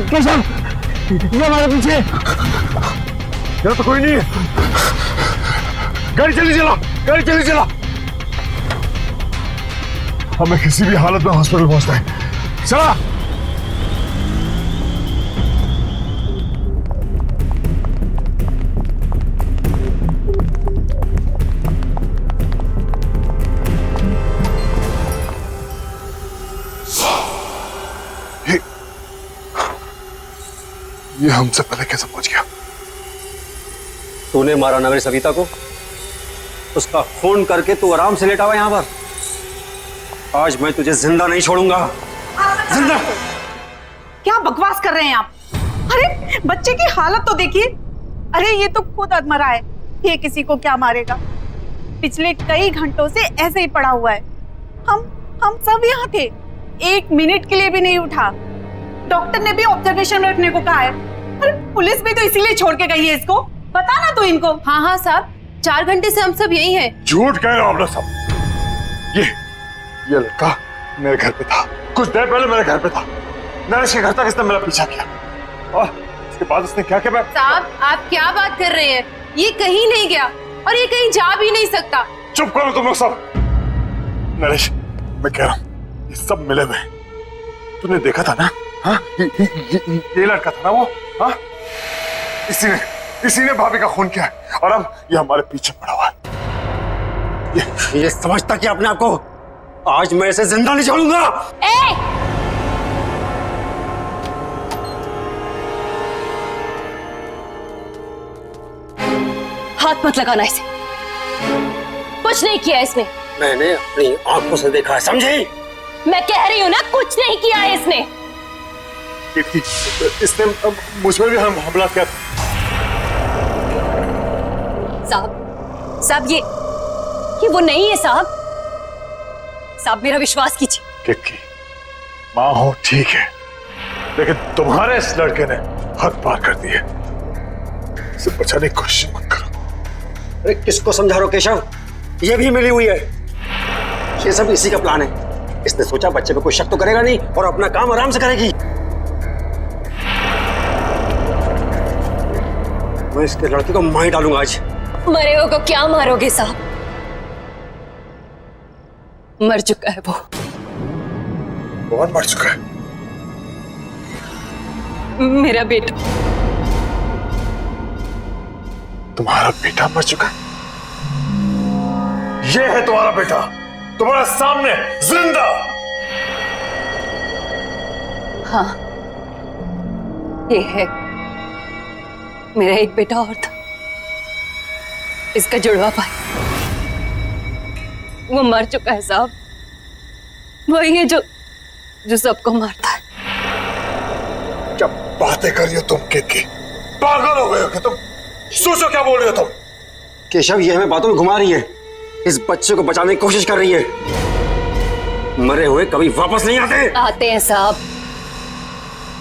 केशव, ये हमारे पीछे। यहाँ तो कोई नहीं है। गाड़ी जल्दी चला। हमें किसी भी हालत में हॉस्पिटल पहुंचना है। चला। ये हमसे पहले कैसे पहुंच गया? तूने मारा ना मेरी सविता को, उसका फोन करके तू आराम से लेटा हुआ यहाँ पर। आज मैं तुझे जिंदा नहीं छोड़ूंगा। जिंदा? क्या बकवास कर रहे हैं आप? अरे बच्चे की हालत तो देखिए। अरे ये तो खुद अधमरा है, ये किसी को क्या मारेगा? पिछले कई घंटों से ऐसे ही पड़ा हुआ है। हम सब यहाँ थे, 1 मिनट के लिए भी नहीं उठा। डॉक्टर ने भी ऑब्जर्वेशन में रखने को कहा है। अरे पुलिस भी तो इसीलिए छोड़ के गई है इसको। बता ना तू इनको। हाँ साहब, 4 घंटे से हम सब यही हैं। झूठ कह रहे हो आप लोग सब। ये लड़का मेरे घर पे था, कुछ देर पहले मेरे घर पे था। नरेश के घर तक इसने मेरा पीछा किया और उसके बाद उसने क्या किया? साहब आप क्या बात कर रहे हैं? ये कहीं नहीं गया और ये कहीं जा भी नहीं सकता। चुप करो तुम लोग सब। नरेश, मैं कह रहा हूँ ये सब मिले हुए हैं। तूने देखा था ना? हाँ, ये लड़का था ना वो? हाँ, इसी ने भाभी का खून किया है और अब ये हमारे पीछे पड़ा हुआ है। ये समझता कि अपने आप को आज मैं इसे जिंदा नहीं छोड़ूंगा। हाथ मत लगाना इसे, कुछ नहीं किया इसने। मैंने अपनी आंखों से देखा है, समझी? मैं कह रही हूँ ना, कुछ नहीं किया है इसने। इसने मुझ पर भी हमला किया। साहब ये वो नहीं है साहब। साहब मेरा विश्वास कीजिए। किक्की, माँ हो ठीक है, लेकिन तुम्हारे इस लड़के ने हद पार कर दी है। इसे बचाने की कोशिश मत करो। अरे किसको समझा रहे हो केशव? ये भी मिली हुई है। ये सब इसी का प्लान है। इसने सोचा बच्चे पे कोई शक तो करेगा नहीं और अपना काम आराम से करेगी। मैं इसके लड़के को मार डालूंगा आज। मरे हो को क्या मारोगे साहब? मर चुका है वो। कौन मर चुका है? मेरा बेटा। तुम्हारा बेटा मर चुका है? ये है तुम्हारा बेटा, तुम्हारे सामने जिंदा। हाँ, ये है। मेरा एक बेटा और था, इसका जुड़वा भाई। वो मर चुका है साहब। वही है जो सबको मारता है। क्या बातें कर रही हो तुम किक्की? पागल हो गए हो क्या तुम? सोचो क्या बोल रही हो तुम? केशव ये हमें बातों में घुमा रही है। इस बच्चे को बचाने की कोशिश कर रही है। मरे हुए कभी वापस नहीं आते। आते हैं साहब।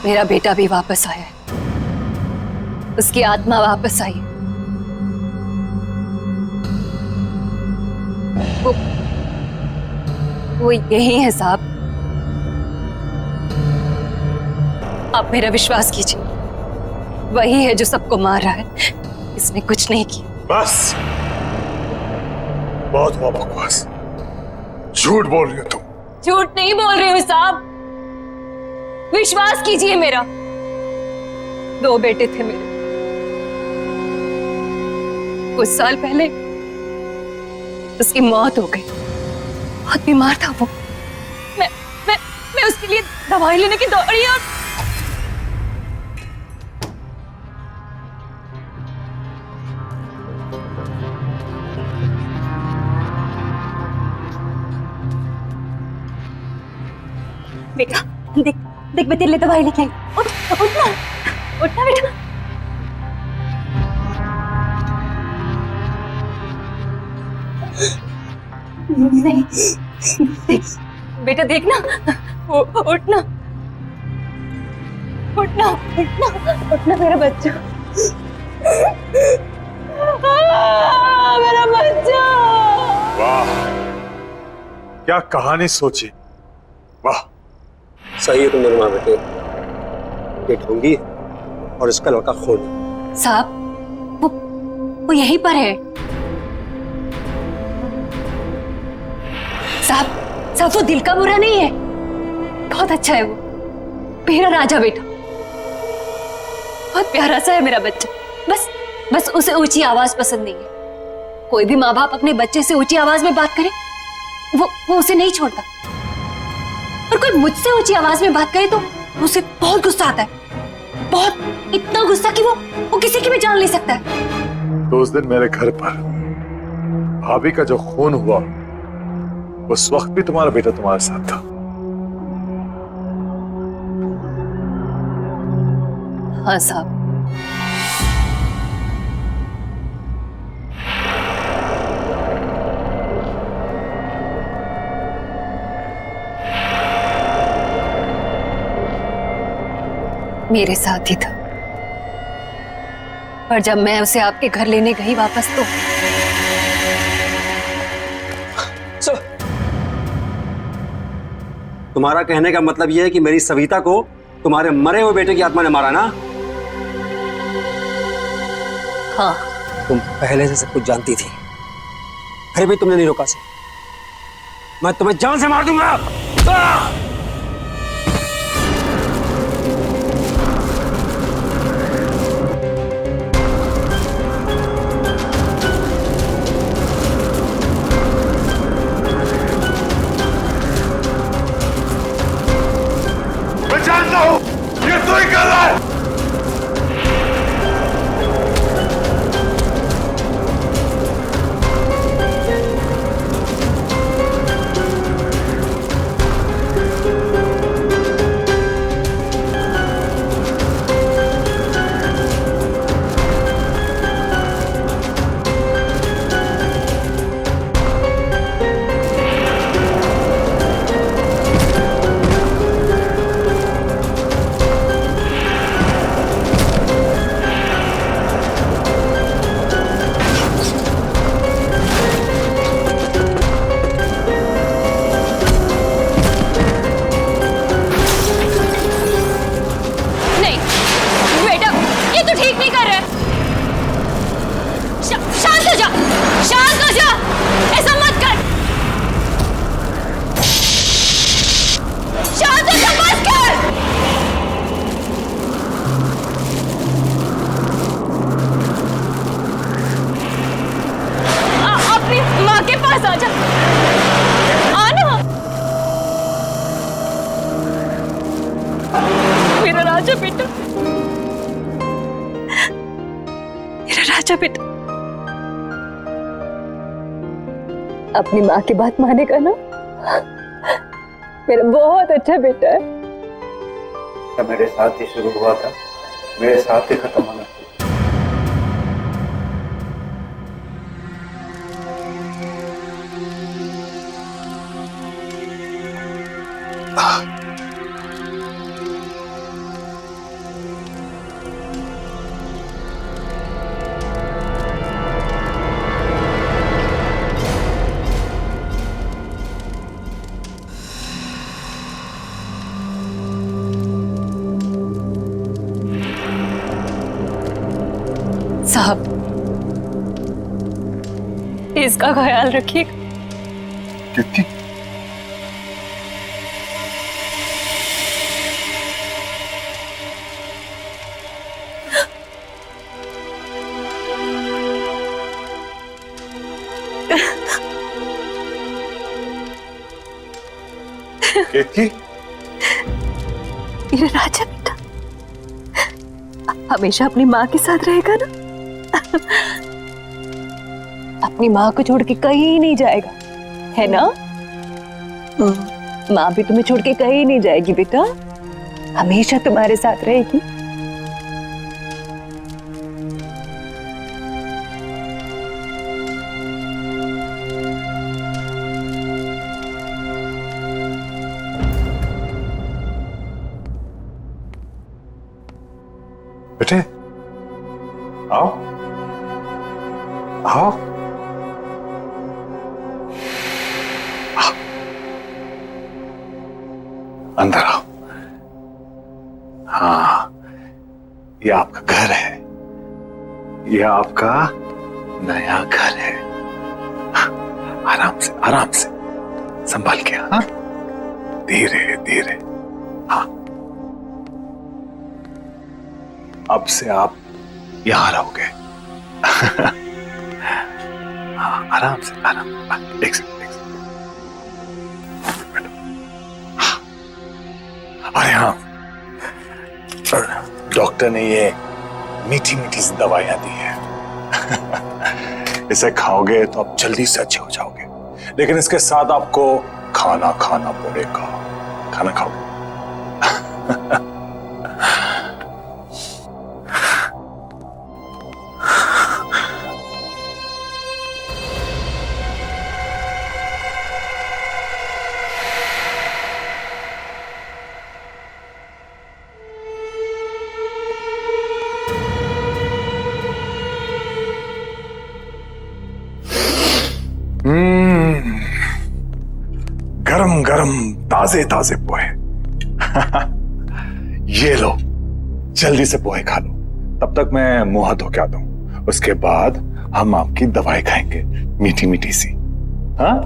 मेरा बेटा भी वापस आया है, उसकी आत्मा वापस आई। वो यही है साहब। आप मेरा विश्वास कीजिए, वही है जो सबको मार रहा है। इसने कुछ नहीं किया। बस बहुत हुआ बकवास। झूठ बोल रही हो तुम। झूठ नहीं बोल रही हूँ साहब, विश्वास कीजिए मेरा। 2 बेटे थे मेरे। कुछ साल पहले उसकी मौत हो गई। बहुत बीमार था वो। मैं उसके लिए दवाई लेने की दौड़ी और बेटा देख मैं तेरे लिए दवाई लेके आई। उठना बेटा। नहीं बेटा देखना, उठना मेरा बच्चा। मेरा बच्चा। वाह, क्या कहानी सोची। वाह, सही है तुम दोनों मां बेटे। ये ढोंगी और इसका लड़का खून। साहब वो यहीं पर है। साहब वो दिल का बुरा नहीं है, बहुत अच्छा है। वो मेरा राजा बेटा, बहुत प्यारा सा है मेरा बच्चा। बस उसे ऊंची आवाज पसंद नहीं है। कोई भी माँ बाप अपने बच्चे से ऊंची आवाज में बात करे वो उसे नहीं छोड़ता। और कोई मुझसे ऊंची आवाज में बात करे तो उसे बहुत गुस्सा आता है। बहुत, इतना गुस्सा कि वो किसी की भी जान ले सकता है। तो उस दिन मेरे घर पर भाभी का जो खून हुआ, उस वक्त भी तुम्हारा बेटा तुम्हारे साथ था। हाँ साहब। मेरे साथ ही था। पर जब मैं उसे आपके घर लेने गई वापस तो तुम्हारा कहने का मतलब यह है कि मेरी सविता को तुम्हारे मरे हुए बेटे की आत्मा ने मारा ना? हाँ। तुम पहले से सब कुछ जानती थी, फिर भी तुमने नहीं रोका से। मैं तुम्हें जान से मार दूंगा। मैं जानता हूं ये तू ही कर रहा है। बेटा अपनी माँ की बात मानेगा ना? मेरा बहुत अच्छा बेटा है। मेरे साथ ही शुरू हुआ था, मेरे साथ ही खत्म होना। साहब इसका ख्याल रखिएगा। कितनी मेरा राजा बेटा हमेशा अपनी माँ के साथ रहेगा ना? अपनी माँ को छोड़ के कहीं नहीं जाएगा, है ना? माँ भी तुम्हें छोड़ के कहीं नहीं जाएगी बेटा, हमेशा तुम्हारे साथ रहेगी। बेटे आओ आओ अंदर आओ। हाँ ये आपका घर है, ये आपका नया घर है। आराम से संभाल के। हाँ धीरे धीरे। हाँ अब से आप यहां रहोगे। हाँ आराम से आराम। एक सेकंड। अरे हाँ डॉक्टर ने ये मीठी मीठी दवाइयां दी है। इसे खाओगे तो आप जल्दी से अच्छे हो जाओगे, लेकिन इसके साथ आपको खाना खाना पड़ेगा। खाना खाओगे? गरम गरम ताजे ताजे पोहे। ये लो, जल्दी से पोहे खा लो, तब तक मैं मुंह धो के आता हूं। उसके बाद हम आपकी दवाई खाएंगे, मीठी मीठी सी। हाँ?